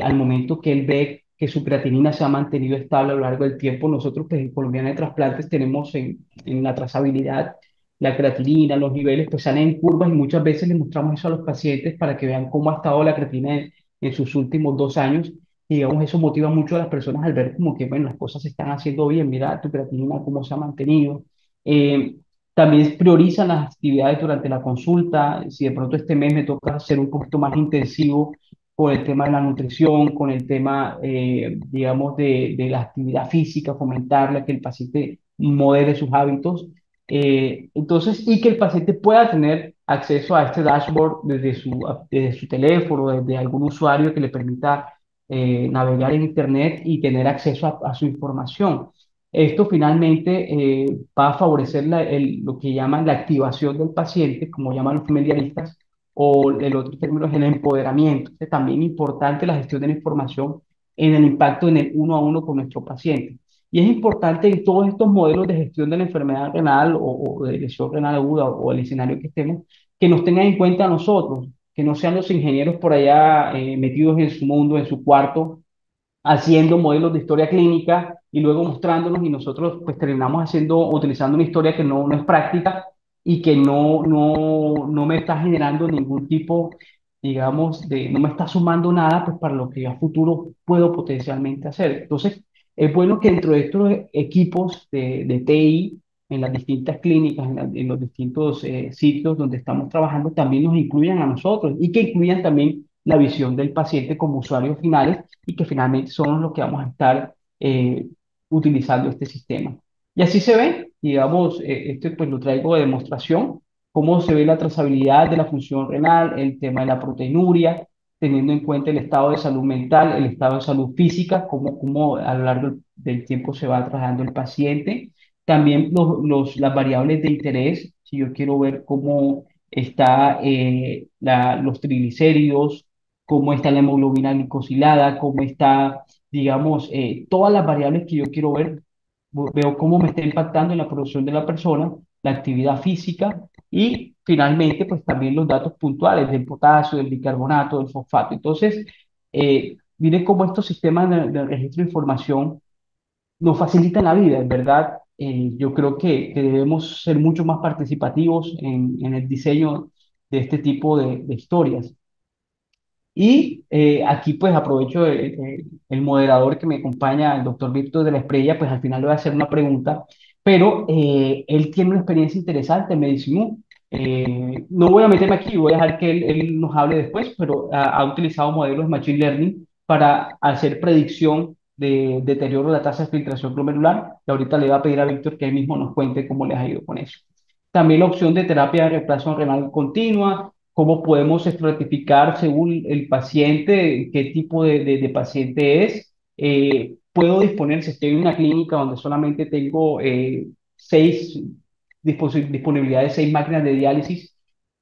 al momento que él ve que su creatinina se ha mantenido estable a lo largo del tiempo. Nosotros, pues, en Colombiana de Trasplantes tenemos en la trazabilidad la creatinina, los niveles, pues salen en curvas y muchas veces les mostramos eso a los pacientes para que vean cómo ha estado la creatina en sus últimos 2 años. Y digamos, eso motiva mucho a las personas al ver como que, bueno, las cosas se están haciendo bien, mira tu creatinina, cómo se ha mantenido. Eh, También priorizan las actividades durante la consulta. Si de pronto este mes me toca hacer un poquito más intensivo con el tema de la nutrición, con el tema, digamos, de la actividad física, fomentarla, que el paciente modere sus hábitos entonces, y que el paciente pueda tener acceso a este dashboard desde su teléfono, desde algún usuario que le permita navegar en Internet y tener acceso a su información. Esto finalmente va a favorecer lo que llaman la activación del paciente, como llaman los familiaristas, o el otro término es el empoderamiento. Es también importante la gestión de la información en el impacto en el uno a uno con nuestro paciente. Y es importante en todos estos modelos de gestión de la enfermedad renal o de lesión renal aguda o el escenario que estemos, que nos tengan en cuenta a nosotros, que no sean los ingenieros por allá metidos en su mundo, en su cuarto, haciendo modelos de historia clínica y luego mostrándonos y nosotros pues terminamos utilizando una historia que no es práctica y que no me está generando ningún tipo, digamos, no me está sumando nada pues para lo que a futuro puedo potencialmente hacer. Entonces, es bueno que dentro de estos equipos de TI, en las distintas clínicas, en los distintos sitios donde estamos trabajando, también nos incluyan a nosotros y que incluyan también la visión del paciente como usuarios finales y que finalmente son los que vamos a estar utilizando este sistema. Y así se ve, digamos, este pues lo traigo de demostración, cómo se ve la trazabilidad de la función renal, el tema de la proteinuria, teniendo en cuenta el estado de salud mental, el estado de salud física, cómo a lo largo del tiempo se va trazando el paciente. También las variables de interés, si yo quiero ver cómo está los triglicéridos, cómo está la hemoglobina glicosilada, cómo está, digamos, todas las variables que yo quiero ver, veo cómo me está impactando en la producción de la persona, la actividad física y finalmente, pues también los datos puntuales del potasio, del bicarbonato, del fosfato. Entonces, miren cómo estos sistemas de registro de información nos facilitan la vida, en verdad. Yo creo que debemos ser mucho más participativos en el diseño de este tipo de historias. Y aquí pues aprovecho el moderador que me acompaña, el doctor Víctor de la Espriella, pues al final le voy a hacer una pregunta, pero él tiene una experiencia interesante en medicina. No voy a meterme aquí, voy a dejar que él nos hable después, pero ha utilizado modelos de Machine Learning para hacer predicción de deterioro de la tasa de filtración glomerular. Y ahorita le voy a pedir a Víctor que él mismo nos cuente cómo les ha ido con eso. También la opción de terapia de reemplazo renal continua, cómo podemos estratificar según el paciente, qué tipo de paciente es. Puedo disponer, si estoy en una clínica donde solamente tengo seis disponibilidad de 6 máquinas de diálisis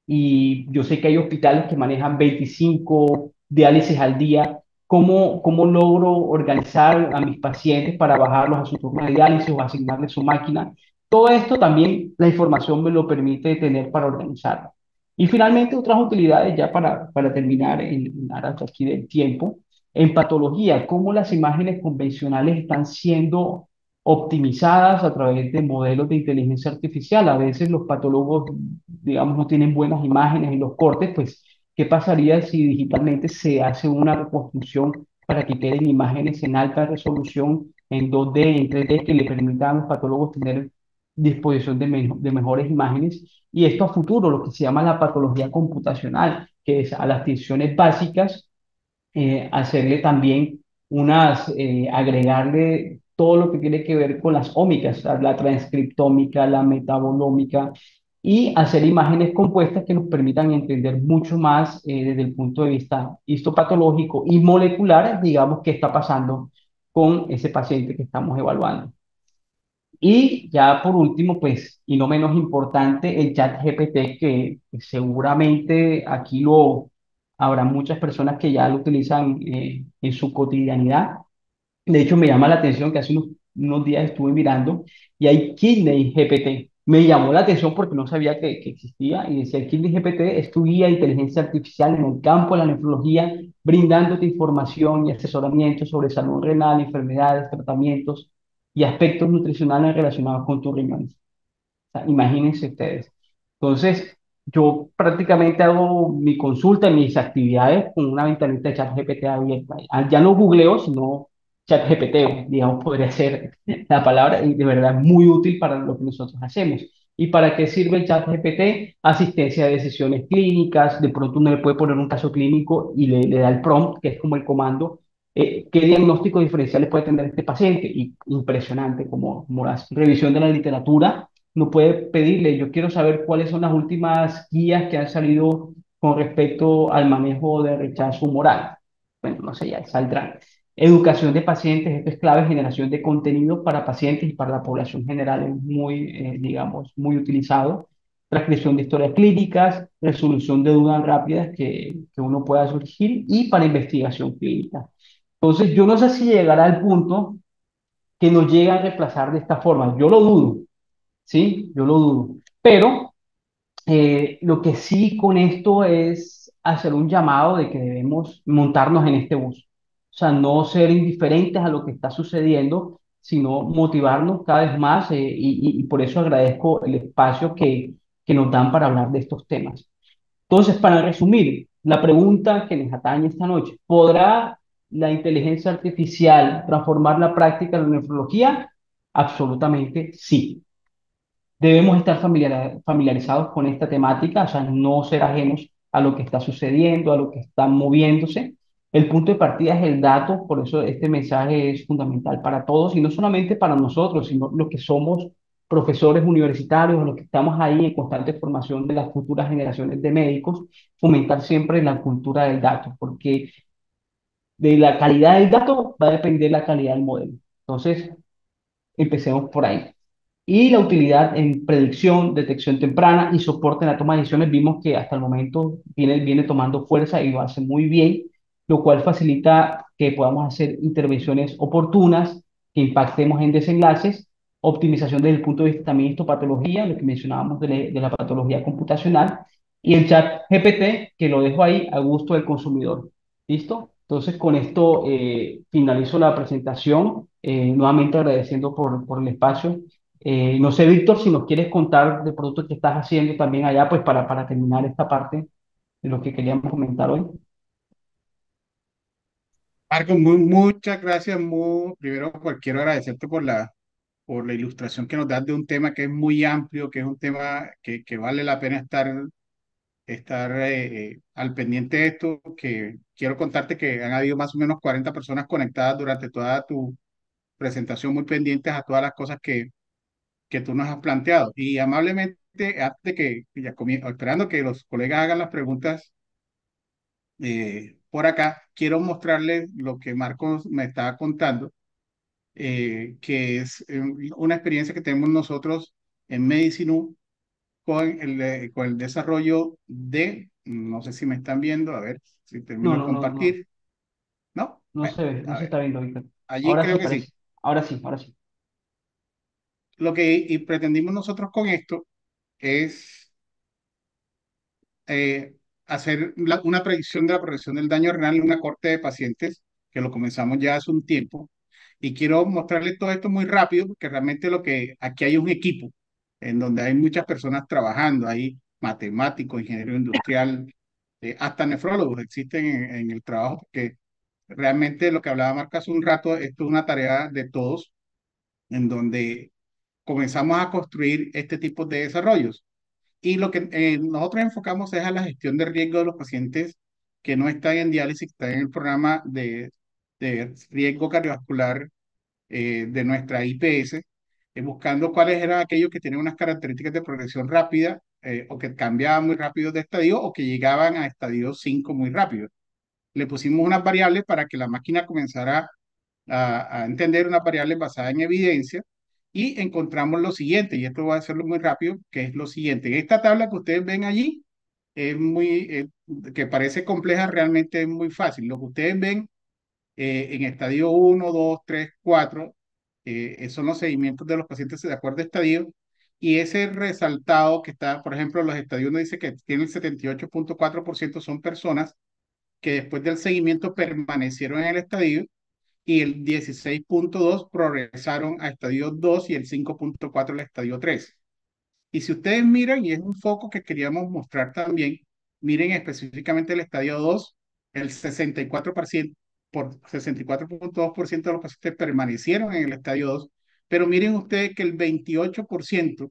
y yo sé que hay hospitales que manejan 25 diálisis al día. ¿Cómo logro organizar a mis pacientes para bajarlos a su turno de diálisis o asignarles su máquina? Todo esto también la información me lo permite tener para organizarlo. Y finalmente, otras utilidades ya para terminar en aras aquí del tiempo. En patología, cómo las imágenes convencionales están siendo optimizadas a través de modelos de inteligencia artificial. A veces los patólogos, digamos, no tienen buenas imágenes en los cortes, pues, ¿qué pasaría si digitalmente se hace una reconstrucción para que queden imágenes en alta resolución, en 2D, en 3D, que le permitan a los patólogos tener disposición de mejores imágenes? Y esto a futuro, lo que se llama la patología computacional, que es a las tinciones básicas hacerle también agregarle todo lo que tiene que ver con las ómicas, la transcriptómica, la metabolómica, y hacer imágenes compuestas que nos permitan entender mucho más desde el punto de vista histopatológico y molecular, digamos, qué está pasando con ese paciente que estamos evaluando. Y ya por último, pues, y no menos importante, el chat GPT, que seguramente aquí habrá muchas personas que ya lo utilizan en su cotidianidad. De hecho, me llama la atención que hace unos días estuve mirando y hay Kidney GPT. Me llamó la atención porque no sabía que existía y decía, Kidney GPT es tu guía de inteligencia artificial en el campo de la nefrología, brindándote información y asesoramiento sobre salud renal, enfermedades, tratamientos y aspectos nutricionales relacionados con tus riñones. O sea, imagínense ustedes. Entonces, yo prácticamente hago mi consulta, mis actividades con una ventanita de ChatGPT abierta. Ya no googleo, sino ChatGPT, digamos, podría ser la palabra, y de verdad es muy útil para lo que nosotros hacemos. ¿Y para qué sirve el ChatGPT? Asistencia de decisiones clínicas, de pronto uno le puede poner un caso clínico y le da el prompt, que es como el comando, qué diagnósticos diferenciales puede tener este paciente. Y impresionante, como la revisión de la literatura no puede pedirle, yo quiero saber cuáles son las últimas guías que han salido con respecto al manejo de rechazo moral. Bueno, no sé, ya saldrán. Educación de pacientes, esto es clave, generación de contenido para pacientes y para la población general es muy, digamos, muy utilizado. Transcripción de historias clínicas, resolución de dudas rápidas que uno pueda surgir y para investigación clínica. Entonces, yo no sé si llegará al punto que nos llegue a reemplazar de esta forma. Yo lo dudo, ¿sí? Yo lo dudo. Pero lo que sí con esto es hacer un llamado de que debemos montarnos en este bus. O sea, no ser indiferentes a lo que está sucediendo, sino motivarnos cada vez más y por eso agradezco el espacio que nos dan para hablar de estos temas. Entonces, para resumir, la pregunta que nos atañe esta noche, ¿podrá la inteligencia artificial transformar la práctica de la nefrología? Absolutamente sí. Debemos estar familiarizados con esta temática, o sea, no ser ajenos a lo que está sucediendo, a lo que está moviéndose. El punto de partida es el dato, por eso este mensaje es fundamental para todos y no solamente para nosotros, sino los que somos profesores universitarios, los que estamos ahí en constante formación de las futuras generaciones de médicos, fomentar siempre la cultura del dato, porque de la calidad del dato va a depender la calidad del modelo. Entonces, empecemos por ahí. Y la utilidad en predicción, detección temprana y soporte en la toma de decisiones, vimos que hasta el momento viene tomando fuerza y lo hace muy bien, lo cual facilita que podamos hacer intervenciones oportunas, que impactemos en desenlaces, optimización desde el punto de vista también de histopatología, lo que mencionábamos de la patología computacional, y el chat GPT, que lo dejo ahí a gusto del consumidor. ¿Listo? Entonces, con esto finalizo la presentación, nuevamente agradeciendo por el espacio. No sé, Víctor, si nos quieres contar de productos que estás haciendo también allá, pues para terminar esta parte de lo que queríamos comentar hoy. Marco, muchas gracias. Primero, pues, quiero agradecerte por la ilustración que nos das de un tema que es muy amplio, que es un tema que vale la pena estar al pendiente de esto, que quiero contarte que han habido más o menos 40 personas conectadas durante toda tu presentación, muy pendientes a todas las cosas que tú nos has planteado. Y amablemente, antes de esperando que los colegas hagan las preguntas por acá, quiero mostrarles lo que Marcos me estaba contando, que es una experiencia que tenemos nosotros en Medicinú con el desarrollo de, no sé si me están viendo, a ver si No, termino de no, no, no, compartir. ¿No? no Bueno, se ve, no a se ver, está viendo, Víctor. allí Ahora sí creo que sí. parece. Ahora sí, ahora sí. Lo que y pretendimos nosotros con esto es eh, hacer una predicción de la progresión del daño renal en una corte de pacientes, que lo comenzamos ya hace un tiempo. Y quiero mostrarles todo esto muy rápido, porque realmente aquí hay un equipo en donde hay muchas personas trabajando, hay matemáticos, ingeniero industrial, hasta nefrólogos existen en el trabajo, porque realmente lo que hablaba Marca hace un rato, esto es una tarea de todos, en donde comenzamos a construir este tipo de desarrollos. Y lo que nosotros enfocamos es a la gestión de riesgo de los pacientes que no están en diálisis, que están en el programa de riesgo cardiovascular de nuestra IPS, buscando cuáles eran aquellos que tenían unas características de progresión rápida o que cambiaban muy rápido de estadio o que llegaban a estadio 5 muy rápido. Le pusimos unas variables para que la máquina comenzara a entender unas variables basadas en evidencia y encontramos lo siguiente, y esto voy a hacerlo muy rápido, que es lo siguiente. Esta tabla que ustedes ven allí es que parece compleja, realmente es muy fácil. Lo que ustedes ven en estadio 1, 2, 3, 4, son los seguimientos de los pacientes de acuerdo a estadio. Y ese resaltado que está, por ejemplo, los estadios uno dice que tiene el 78.4% son personas que después del seguimiento permanecieron en el estadio y el 16.2 progresaron a estadio 2 y el 5.4 al estadio 3. Y si ustedes miran, y es un foco que queríamos mostrar también, miren específicamente el estadio 2, el 64%, por 64.2% de los pacientes permanecieron en el estadio 2, pero miren ustedes que el 28%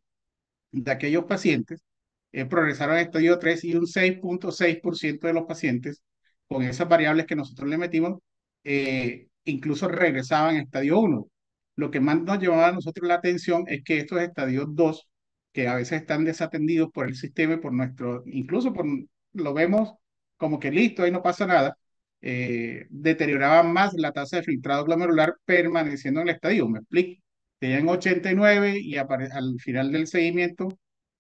de aquellos pacientes progresaron al estadio 3 y un 6.6% de los pacientes con esas variables que nosotros le metimos, incluso regresaban a estadio 1. Lo que más nos llevaba a nosotros la atención es que estos estadios 2 que a veces están desatendidos por el sistema y por nuestro, incluso por, lo vemos como que listo, ahí no pasa nada, deterioraban más la tasa de filtrado glomerular permaneciendo en el estadio. Me explico. Tenían 89 y al final del seguimiento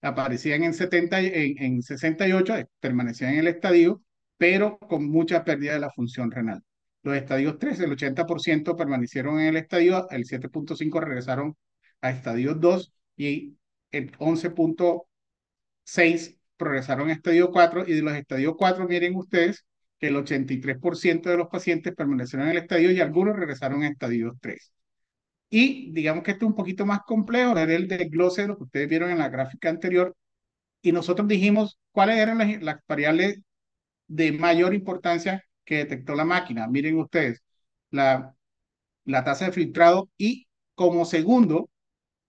aparecían en 70, en 68, permanecían en el estadio, pero con mucha pérdida de la función renal. Los estadios 3, el 80% permanecieron en el estadio, el 7,5 regresaron a estadios 2 y el 11,6 progresaron a estadio 4 y de los estadios 4 miren ustedes que el 83% de los pacientes permanecieron en el estadio y algunos regresaron a estadios 3. Y digamos que esto es un poquito más complejo, era el desglose de lo que ustedes vieron en la gráfica anterior y nosotros dijimos cuáles eran las variables de mayor importancia que detectó la máquina. Miren ustedes, la, la tasa de filtrado y como segundo,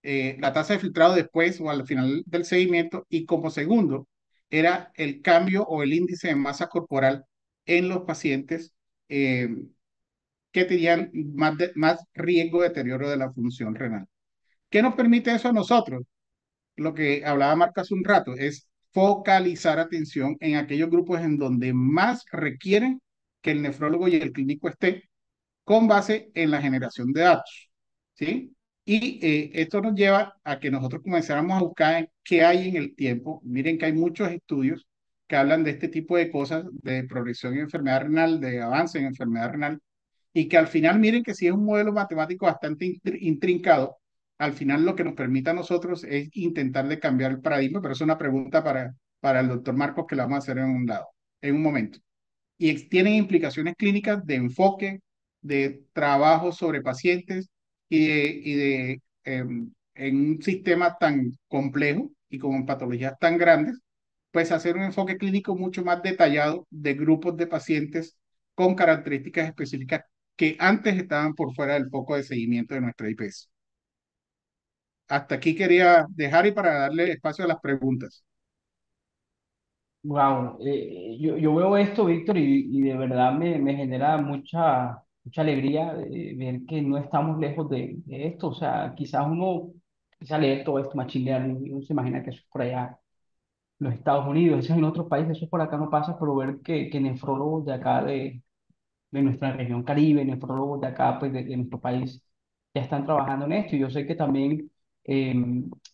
la tasa de filtrado después o al final del seguimiento y como segundo era el cambio o el índice de masa corporal en los pacientes eh, que tenían más riesgo de deterioro de la función renal. ¿Qué nos permite eso a nosotros? Lo que hablaba Marca hace un rato es focalizar atención en aquellos grupos en donde más requieren que el nefrólogo y el clínico esté con base en la generación de datos, ¿sí? Y esto nos lleva a que nosotros comenzáramos a buscar qué hay en el tiempo. Miren que hay muchos estudios que hablan de este tipo de cosas, de progresión en enfermedad renal, de avance en enfermedad renal, y que al final, miren que si es un modelo matemático bastante intrincado, al final lo que nos permite a nosotros es intentar de cambiar el paradigma, pero es una pregunta para el doctor Marcos que la vamos a hacer en un lado, en un momento y tienen implicaciones clínicas de enfoque, de trabajo sobre pacientes en un sistema tan complejo y con patologías tan grandes, pues hacer un enfoque clínico mucho más detallado de grupos de pacientes con características específicas que antes estaban por fuera del foco de seguimiento de nuestra IPS. Hasta aquí quería dejar y para darle espacio a las preguntas. Wow, yo veo esto, Víctor, y de verdad me genera mucha alegría ver que no estamos lejos de esto. O sea, quizás uno quizá lee todo esto, machine learning, y uno se imagina que eso es por allá, en los Estados Unidos, eso es en otros países, eso por acá no pasa, pero ver que nefrólogos de acá de nuestra región Caribe, nefrólogos de acá, pues de nuestro país, ya están trabajando en esto. Y yo sé que también eh,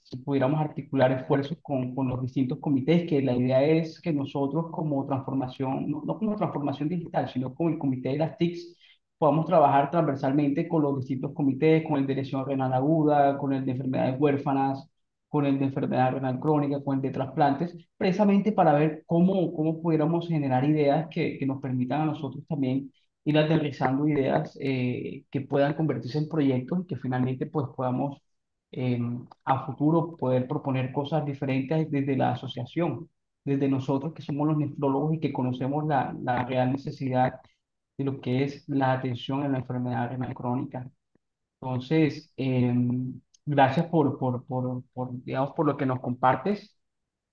si pudiéramos articular esfuerzos con los distintos comités, que la idea es que nosotros como transformación, no como transformación digital, sino como el comité de las TICs, podamos trabajar transversalmente con los distintos comités, con el de lesión renal aguda, con el de enfermedades huérfanas, con el de enfermedad renal crónica, con el de trasplantes, precisamente para ver cómo pudiéramos generar ideas que nos permitan a nosotros también ir aterrizando ideas que puedan convertirse en proyectos y que finalmente pues podamos eh, a futuro poder proponer cosas diferentes desde la asociación, desde nosotros que somos los nefrólogos y que conocemos la real necesidad de lo que es la atención en la enfermedad renal crónica. Entonces, gracias digamos, por lo que nos compartes.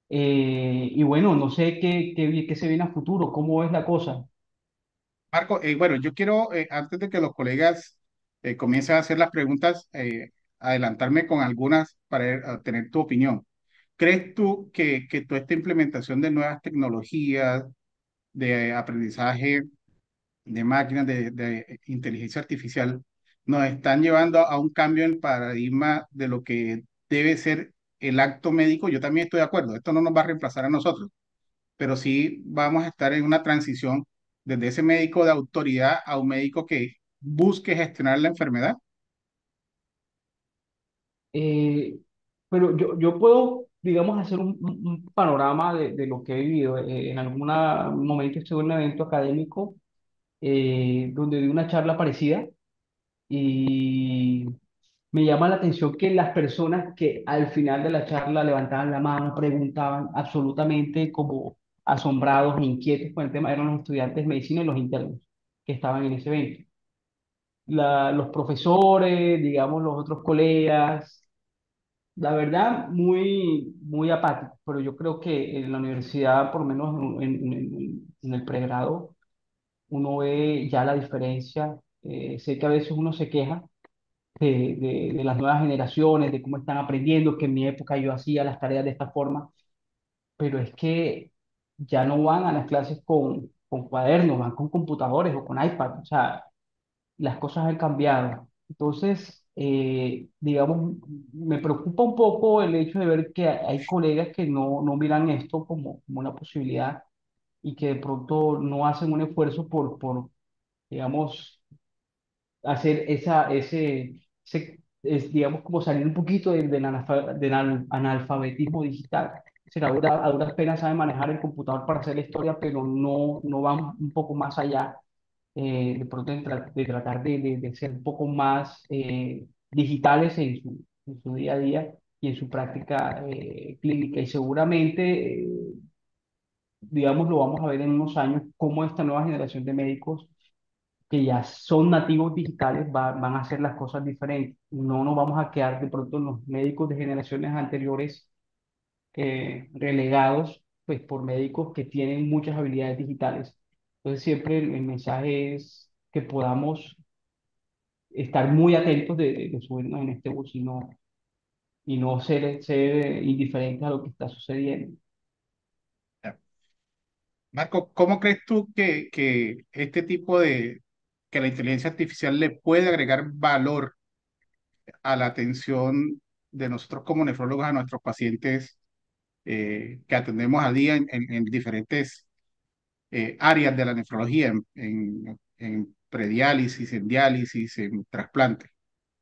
Y bueno, no sé qué se viene a futuro, cómo es la cosa. Marco, bueno, yo quiero, antes de que los colegas comiencen a hacer las preguntas, adelantarme con algunas para tener tu opinión. ¿Crees tú que toda esta implementación de nuevas tecnologías, de aprendizaje de máquinas, de inteligencia artificial, nos están llevando a un cambio en el paradigma de lo que debe ser el acto médico? Yo también estoy de acuerdo, esto no nos va a reemplazar a nosotros, pero sí vamos a estar en una transición desde ese médico de autoridad a un médico que busque gestionar la enfermedad. Eh, pero yo puedo, digamos, hacer un panorama de lo que he vivido. En algún momento estuve en un evento académico donde di una charla parecida y me llama la atención que las personas que al final de la charla levantaban la mano, preguntaban absolutamente como asombrados e inquietos con el tema, eran los estudiantes de medicina y los internos que estaban en ese evento. Los profesores, digamos, los otros colegas, la verdad, muy apático, pero yo creo que en la universidad, por lo menos en el pregrado, uno ve ya la diferencia. Sé que a veces uno se queja, de las nuevas generaciones, de cómo están aprendiendo, que en mi época yo hacía las tareas de esta forma, pero es que ya no van a las clases con cuadernos, van con computadores o con iPad, o sea, las cosas han cambiado. Entonces, digamos, me preocupa un poco el hecho de ver que hay colegas que no miran esto como una posibilidad y que de pronto no hacen un esfuerzo por digamos, hacer digamos, como salir un poquito del analfabetismo digital. Es decir, a duras penas saben manejar el computador para hacer la historia, pero no van un poco más allá, de pronto de tratar de ser un poco más digitales en su día a día y en su práctica clínica. Y seguramente, digamos, lo vamos a ver en unos años, cómo esta nueva generación de médicos que ya son nativos digitales van a hacer las cosas diferentes. No nos vamos a quedar de pronto los médicos de generaciones anteriores relegados pues, por médicos que tienen muchas habilidades digitales. Entonces siempre el mensaje es que podamos estar muy atentos de subirnos en este bus y no ser indiferentes a lo que está sucediendo. Marco, ¿cómo crees tú que este tipo que la inteligencia artificial le puede agregar valor a la atención de nosotros como nefrólogos a nuestros pacientes que atendemos a día en diferentes áreas de la nefrología, en prediálisis, en diálisis, en trasplante?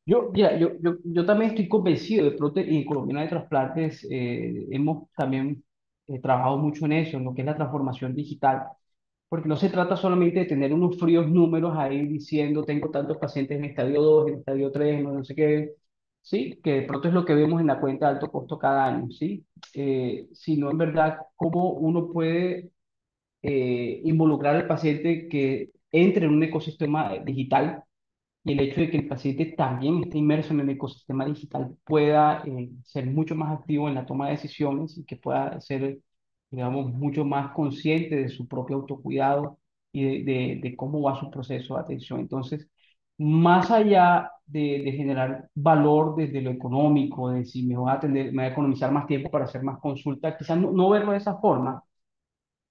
Mira, yo también estoy convencido, de pronto en Colombiana de Trasplantes hemos también trabajado mucho en eso, en lo que es la transformación digital, porque no se trata solamente de tener unos fríos números ahí diciendo tengo tantos pacientes en estadio 2 en estadio 3 no sé qué, sí, que de pronto es lo que vemos en la cuenta de alto costo cada año, sí, sino en verdad cómo uno puede involucrar al paciente que entre en un ecosistema digital y el hecho de que el paciente también esté inmerso en el ecosistema digital pueda ser mucho más activo en la toma de decisiones y que pueda ser, digamos, mucho más consciente de su propio autocuidado y de cómo va su proceso de atención. Entonces, más allá de generar valor desde lo económico, de si me voy a atender, me voy a economizar más tiempo para hacer más consultas, quizás no verlo de esa forma,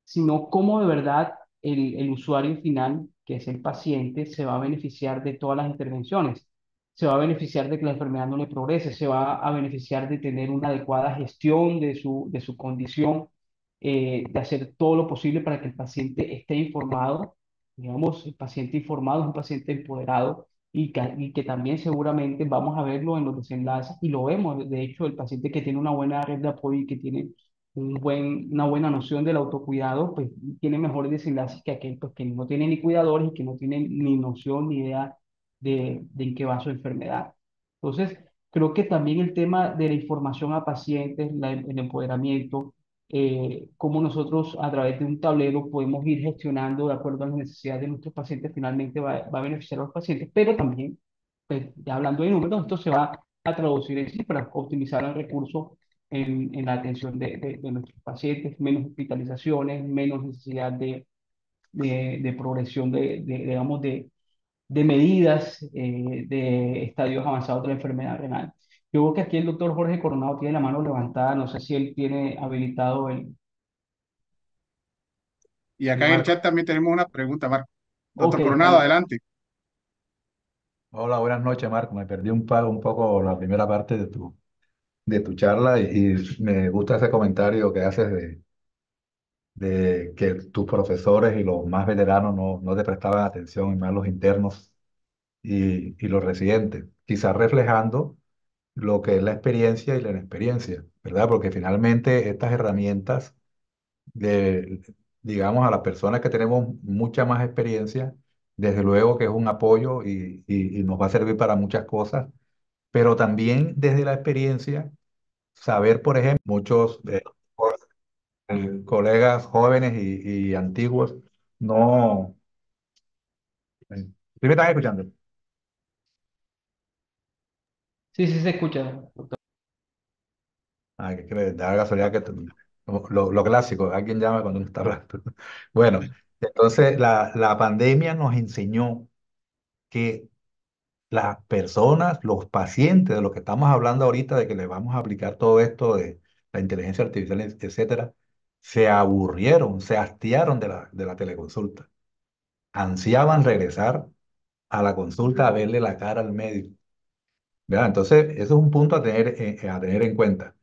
sino cómo de verdad el usuario final, que es el paciente, se va a beneficiar de todas las intervenciones. Se va a beneficiar de que la enfermedad no le progrese, se va a beneficiar de tener una adecuada gestión de su condición, de hacer todo lo posible para que el paciente esté informado. Digamos, el paciente informado es un paciente empoderado y que también seguramente vamos a verlo en los desenlaces y lo vemos. De hecho, el paciente que tiene una buena red de apoyo y que tiene una buena noción del autocuidado, pues tiene mejores desenlaces que aquel pues, que no tiene ni cuidadores y que no tiene ni noción ni idea de en qué va su enfermedad. Entonces, creo que también el tema de la información a pacientes, el empoderamiento, cómo nosotros a través de un tablero podemos ir gestionando de acuerdo a las necesidades de nuestros pacientes, finalmente va a beneficiar a los pacientes, pero también, pues, ya hablando de números, esto se va a traducir en cifras, optimizar el recurso en la atención de nuestros pacientes, menos hospitalizaciones, menos necesidad de progresión digamos, de medidas de estadios avanzados de la enfermedad renal. Yo veo que aquí el doctor Jorge Coronado tiene la mano levantada, no sé si él tiene habilitado el... Y acá en el Marco. chat también tenemos una pregunta, Marco. Ok, Doctor Coronado, dale. adelante. Hola, buenas noches, Marco. Me perdí un poco la primera parte de tu charla y me gusta ese comentario que haces de que tus profesores y los más veteranos no te prestaban atención, y más los internos y los residentes, quizás reflejando lo que es la experiencia y la inexperiencia, ¿verdad? Porque finalmente estas herramientas de, digamos, a las personas que tenemos mucha más experiencia, desde luego que es un apoyo y nos va a servir para muchas cosas, pero también desde la experiencia, saber, por ejemplo, muchos colegas jóvenes y antiguos no... ¿Sí me están escuchando? Sí, sí se escucha, doctor. Ah, que da la casualidad que lo clásico, alguien llama cuando uno está hablando. Bueno, entonces la pandemia nos enseñó que las personas, los pacientes de los que estamos hablando ahorita, de que les vamos a aplicar todo esto de la inteligencia artificial, etcétera, se aburrieron, se hastiaron de la teleconsulta. Ansiaban regresar a la consulta a verle la cara al médico. ¿Verdad? Entonces, eso es un punto a tener en cuenta.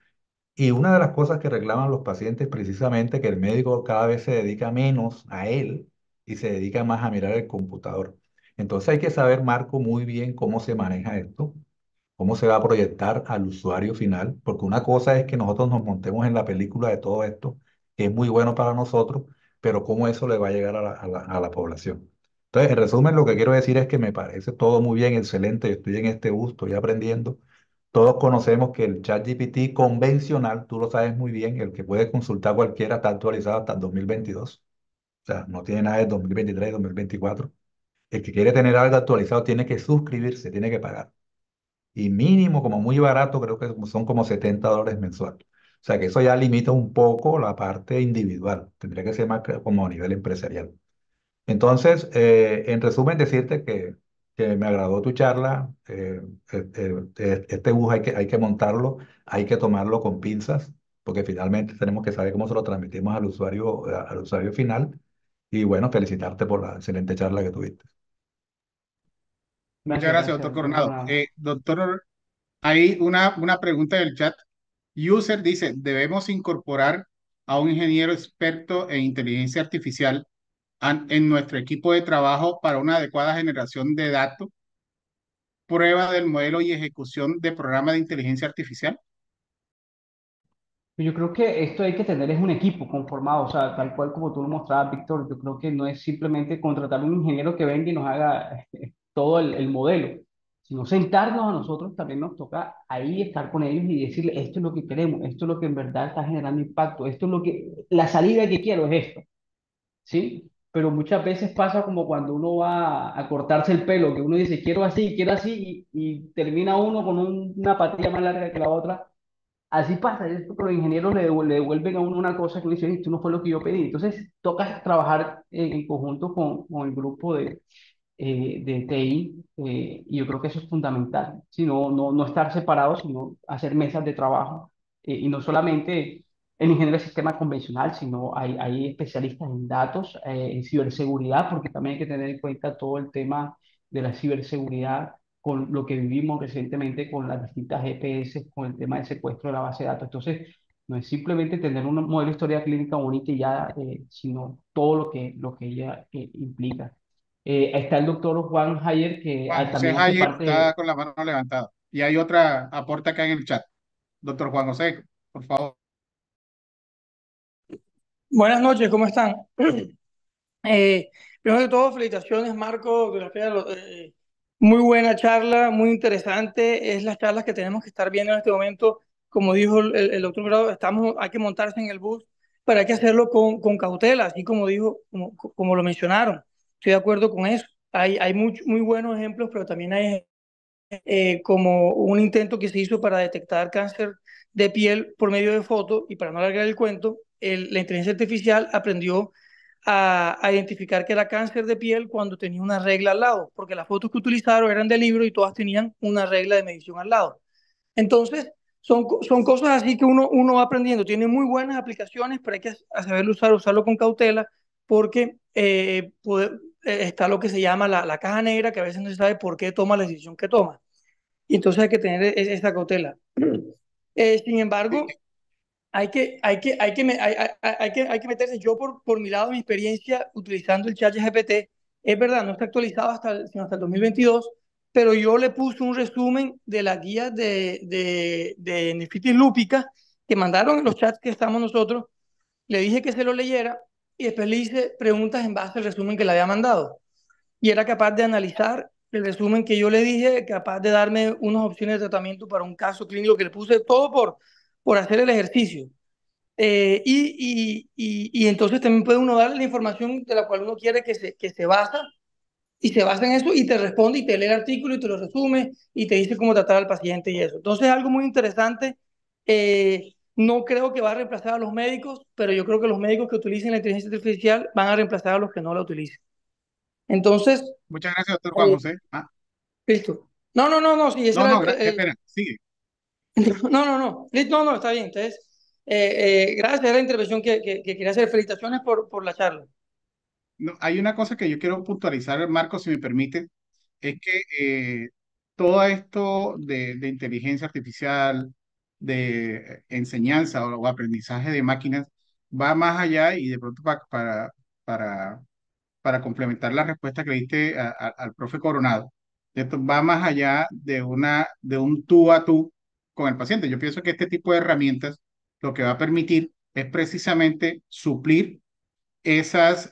Y una de las cosas que reclaman los pacientes es precisamente que el médico cada vez se dedica menos a él y se dedica más a mirar el computador. Entonces hay que saber, Marco, muy bien cómo se maneja esto, cómo se va a proyectar al usuario final, porque una cosa es que nosotros nos montemos en la película de todo esto, que es muy bueno para nosotros, pero cómo eso le va a llegar a la población. Entonces, en resumen, lo que quiero decir es que me parece todo muy bien, excelente, yo estoy en este bus, estoy aprendiendo. Todos conocemos que el ChatGPT convencional, tú lo sabes muy bien, el que puede consultar cualquiera, está actualizado hasta el 2022. O sea, no tiene nada de 2023, 2024. El que quiere tener algo actualizado tiene que suscribirse, tiene que pagar. Y mínimo, como muy barato, creo que son como $70 mensual. O sea que eso ya limita un poco la parte individual. Tendría que ser más como a nivel empresarial. Entonces, en resumen, decirte que me agradó tu charla. Este bus hay que montarlo, hay que tomarlo con pinzas, porque finalmente tenemos que saber cómo se lo transmitimos al usuario final. Y bueno, felicitarte por la excelente charla que tuviste. Muchas Gracias, gracias, gracias, doctor doctor Coronado. Coronado. Doctor, hay una pregunta del chat. User dice, ¿debemos incorporar a un ingeniero experto en inteligencia artificial en nuestro equipo de trabajo para una adecuada generación de datos, prueba del modelo y ejecución de programas de inteligencia artificial? Yo creo que esto hay que tener es un equipo conformado, o sea, tal cual como tú lo mostrabas, Víctor, yo creo que no es simplemente contratar un ingeniero que venga y nos haga todo el modelo, sino sentarnos a nosotros, también nos toca ahí estar con ellos y decirle, esto es lo que queremos, esto es lo que en verdad está generando impacto, esto es lo que, la salida que quiero es esto, ¿sí? Pero muchas veces pasa como cuando uno va a cortarse el pelo, que uno dice, quiero así, y termina uno con una patilla más larga que la otra. Así pasa, es porque los ingenieros le devuelven a uno una cosa que uno dice, esto no fue lo que yo pedí. Entonces, toca trabajar en conjunto con el grupo de TI, y yo creo que eso es fundamental. Si no, no estar separados, sino hacer mesas de trabajo. Y no solamente el ingeniero de sistema convencional, sino hay especialistas en datos, en ciberseguridad, porque también hay que tener en cuenta todo el tema de la ciberseguridad con lo que vivimos recientemente con las distintas GPS, con el tema del secuestro de la base de datos. Entonces, no es simplemente tener un modelo de historia clínica bonita y ya, sino todo lo que ella implica. Está el doctor Juan Hayer, que Juan José también hace Hayer parte está con la mano levantada. Y hay otra aporta acá en el chat. Doctor Juan José, por favor. Buenas noches, ¿cómo están? Eh, Primero que todo, felicitaciones, Marco. Muy buena charla, muy interesante. Es las charlas que tenemos que estar viendo en este momento. Como dijo el doctor Grado, hay que montarse en el bus, pero hay que hacerlo con cautela, así como dijo, como lo mencionaron. Estoy de acuerdo con eso. Hay muy buenos ejemplos, pero también hay como un intento que se hizo para detectar cáncer de piel por medio de fotos, y para no alargar el cuento, la inteligencia artificial aprendió a identificar que era cáncer de piel cuando tenía una regla al lado, porque las fotos que utilizaron eran de libro y todas tenían una regla de medición al lado. Entonces, son cosas así que uno va aprendiendo. Tiene muy buenas aplicaciones, pero hay que saberlo usarlo con cautela, porque está lo que se llama la caja negra, que a veces no se sabe por qué toma la decisión que toma. Y entonces hay que tener esa cautela. Sin embargo, hay que meterse. Yo, por mi lado, mi experiencia utilizando el chat GPT, es verdad, no está actualizado sino hasta el 2022, pero yo le puse un resumen de las guías de nefritis lúpica que mandaron en los chats que estamos nosotros. Le dije que se lo leyera y después le hice preguntas en base al resumen que le había mandado, y era capaz de analizar el resumen que yo le dije, capaz de darme unas opciones de tratamiento para un caso clínico que le puse todo por hacer el ejercicio. Y entonces también puede uno darle la información de la cual uno quiere que se basa, y se basa en eso y te responde y te lee el artículo y te lo resume y te dice cómo tratar al paciente y eso. Entonces es algo muy interesante. No creo que va a reemplazar a los médicos, pero yo creo que los médicos que utilicen la inteligencia artificial van a reemplazar a los que no la utilicen. Entonces, Muchas gracias, doctor Juan eh, José. Ah, listo. No, no, no, no, sí, ese No, era no, qué pena, sigue. no, no, no, no, no, está bien. Entonces, gracias a la intervención que quería hacer. Felicitaciones por la charla. No, hay una cosa que yo quiero puntualizar, Marco, si me permite, es que todo esto de inteligencia artificial, de enseñanza o aprendizaje de máquinas, va más allá y de pronto para, para complementar la respuesta que le diste al profe Coronado, esto va más allá de un tú a tú con el paciente. Yo pienso que este tipo de herramientas lo que va a permitir es precisamente suplir esas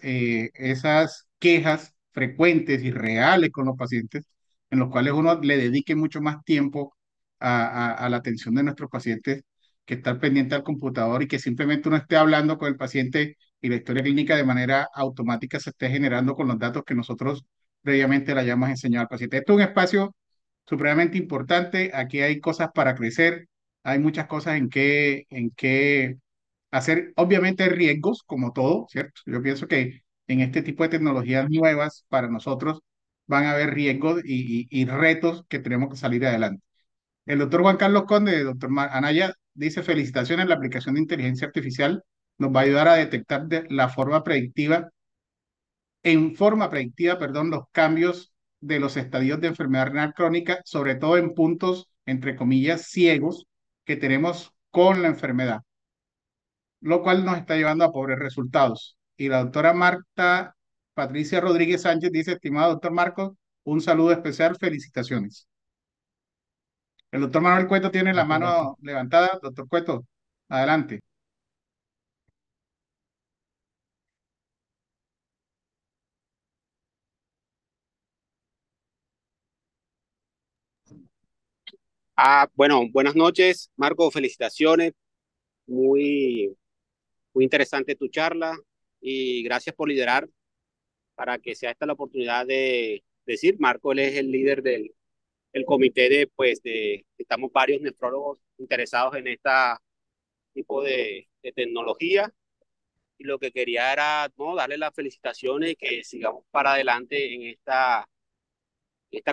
quejas frecuentes y reales con los pacientes, en los cuales uno le dedique mucho más tiempo a la atención de nuestros pacientes, que estar pendiente al computador y que simplemente uno esté hablando con el paciente y la historia clínica de manera automática se esté generando con los datos que nosotros previamente le hayamos enseñado al paciente. Esto es un espacio supremamente importante. Aquí hay cosas para crecer, hay muchas cosas en que hacer, obviamente hay riesgos, como todo, ¿cierto? Yo pienso que en este tipo de tecnologías nuevas para nosotros van a haber riesgos y retos que tenemos que salir adelante. El doctor Juan Carlos Conde, doctor Anaya, dice felicitaciones, la aplicación de inteligencia artificial nos va a ayudar a detectar en forma predictiva, perdón, los cambios de los estadios de enfermedad renal crónica, sobre todo en puntos, entre comillas, ciegos que tenemos con la enfermedad, lo cual nos está llevando a pobres resultados. Y la doctora Marta Patricia Rodríguez Sánchez dice, estimado doctor Marcos, un saludo especial, felicitaciones. El doctor Manuel Cueto tiene la Muchas gracias. mano levantada. Doctor Cueto, adelante. Bueno, buenas noches, Marco, felicitaciones, muy, muy interesante tu charla y gracias por liderar para que sea esta la oportunidad de decir, Marco, él es el líder del el comité estamos varios nefrólogos interesados en esta tipo de tecnología y lo que quería era, no, darle las felicitaciones y que sigamos para adelante en esta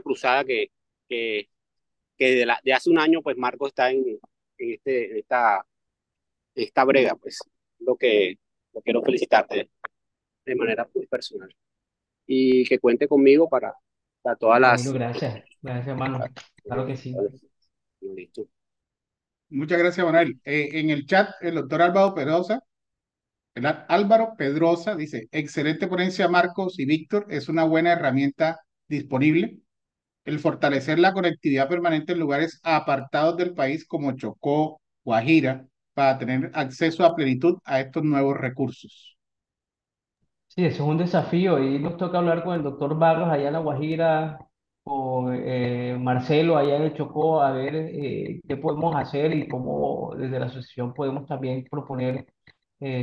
cruzada que, de hace un año, pues Marco está en esta brega, pues lo quiero felicitarte de manera muy personal y que cuente conmigo para todas Bueno, las... gracias. Gracias, hermano. Claro que sí. Listo. Muchas gracias, Manuel. En el chat, el doctor Álvaro Pedrosa dice, excelente ponencia, Marcos y Víctor, es una buena herramienta disponible. El fortalecer la conectividad permanente en lugares apartados del país como Chocó, Guajira, para tener acceso a plenitud a estos nuevos recursos. Sí, eso es un desafío y nos toca hablar con el doctor Barros allá en La Guajira, con Marcelo allá en el Chocó, a ver qué podemos hacer y cómo desde la asociación podemos también proponer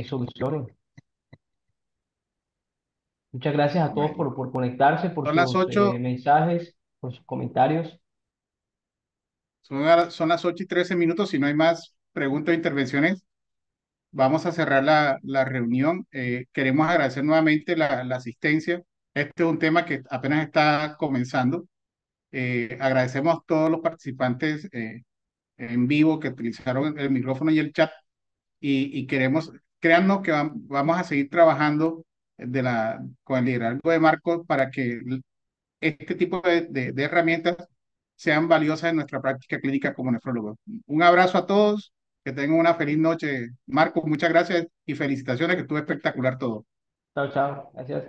soluciones. Muchas gracias a todos Bueno, por conectarse, por son las sus 8, mensajes, por sus comentarios. son las 8:13. Si no hay más preguntas o intervenciones, vamos a cerrar la reunión. Queremos agradecer nuevamente la asistencia. Este es un tema que apenas está comenzando. Agradecemos a todos los participantes en vivo que utilizaron el micrófono y el chat y queremos, créannos que vamos a seguir trabajando con el liderazgo de Marcos para que este tipo de herramientas sean valiosas en nuestra práctica clínica como nefrólogos. Un abrazo a todos, que tengan una feliz noche. Marcos, muchas gracias y felicitaciones, que estuvo espectacular todo. Chao, chao. Gracias.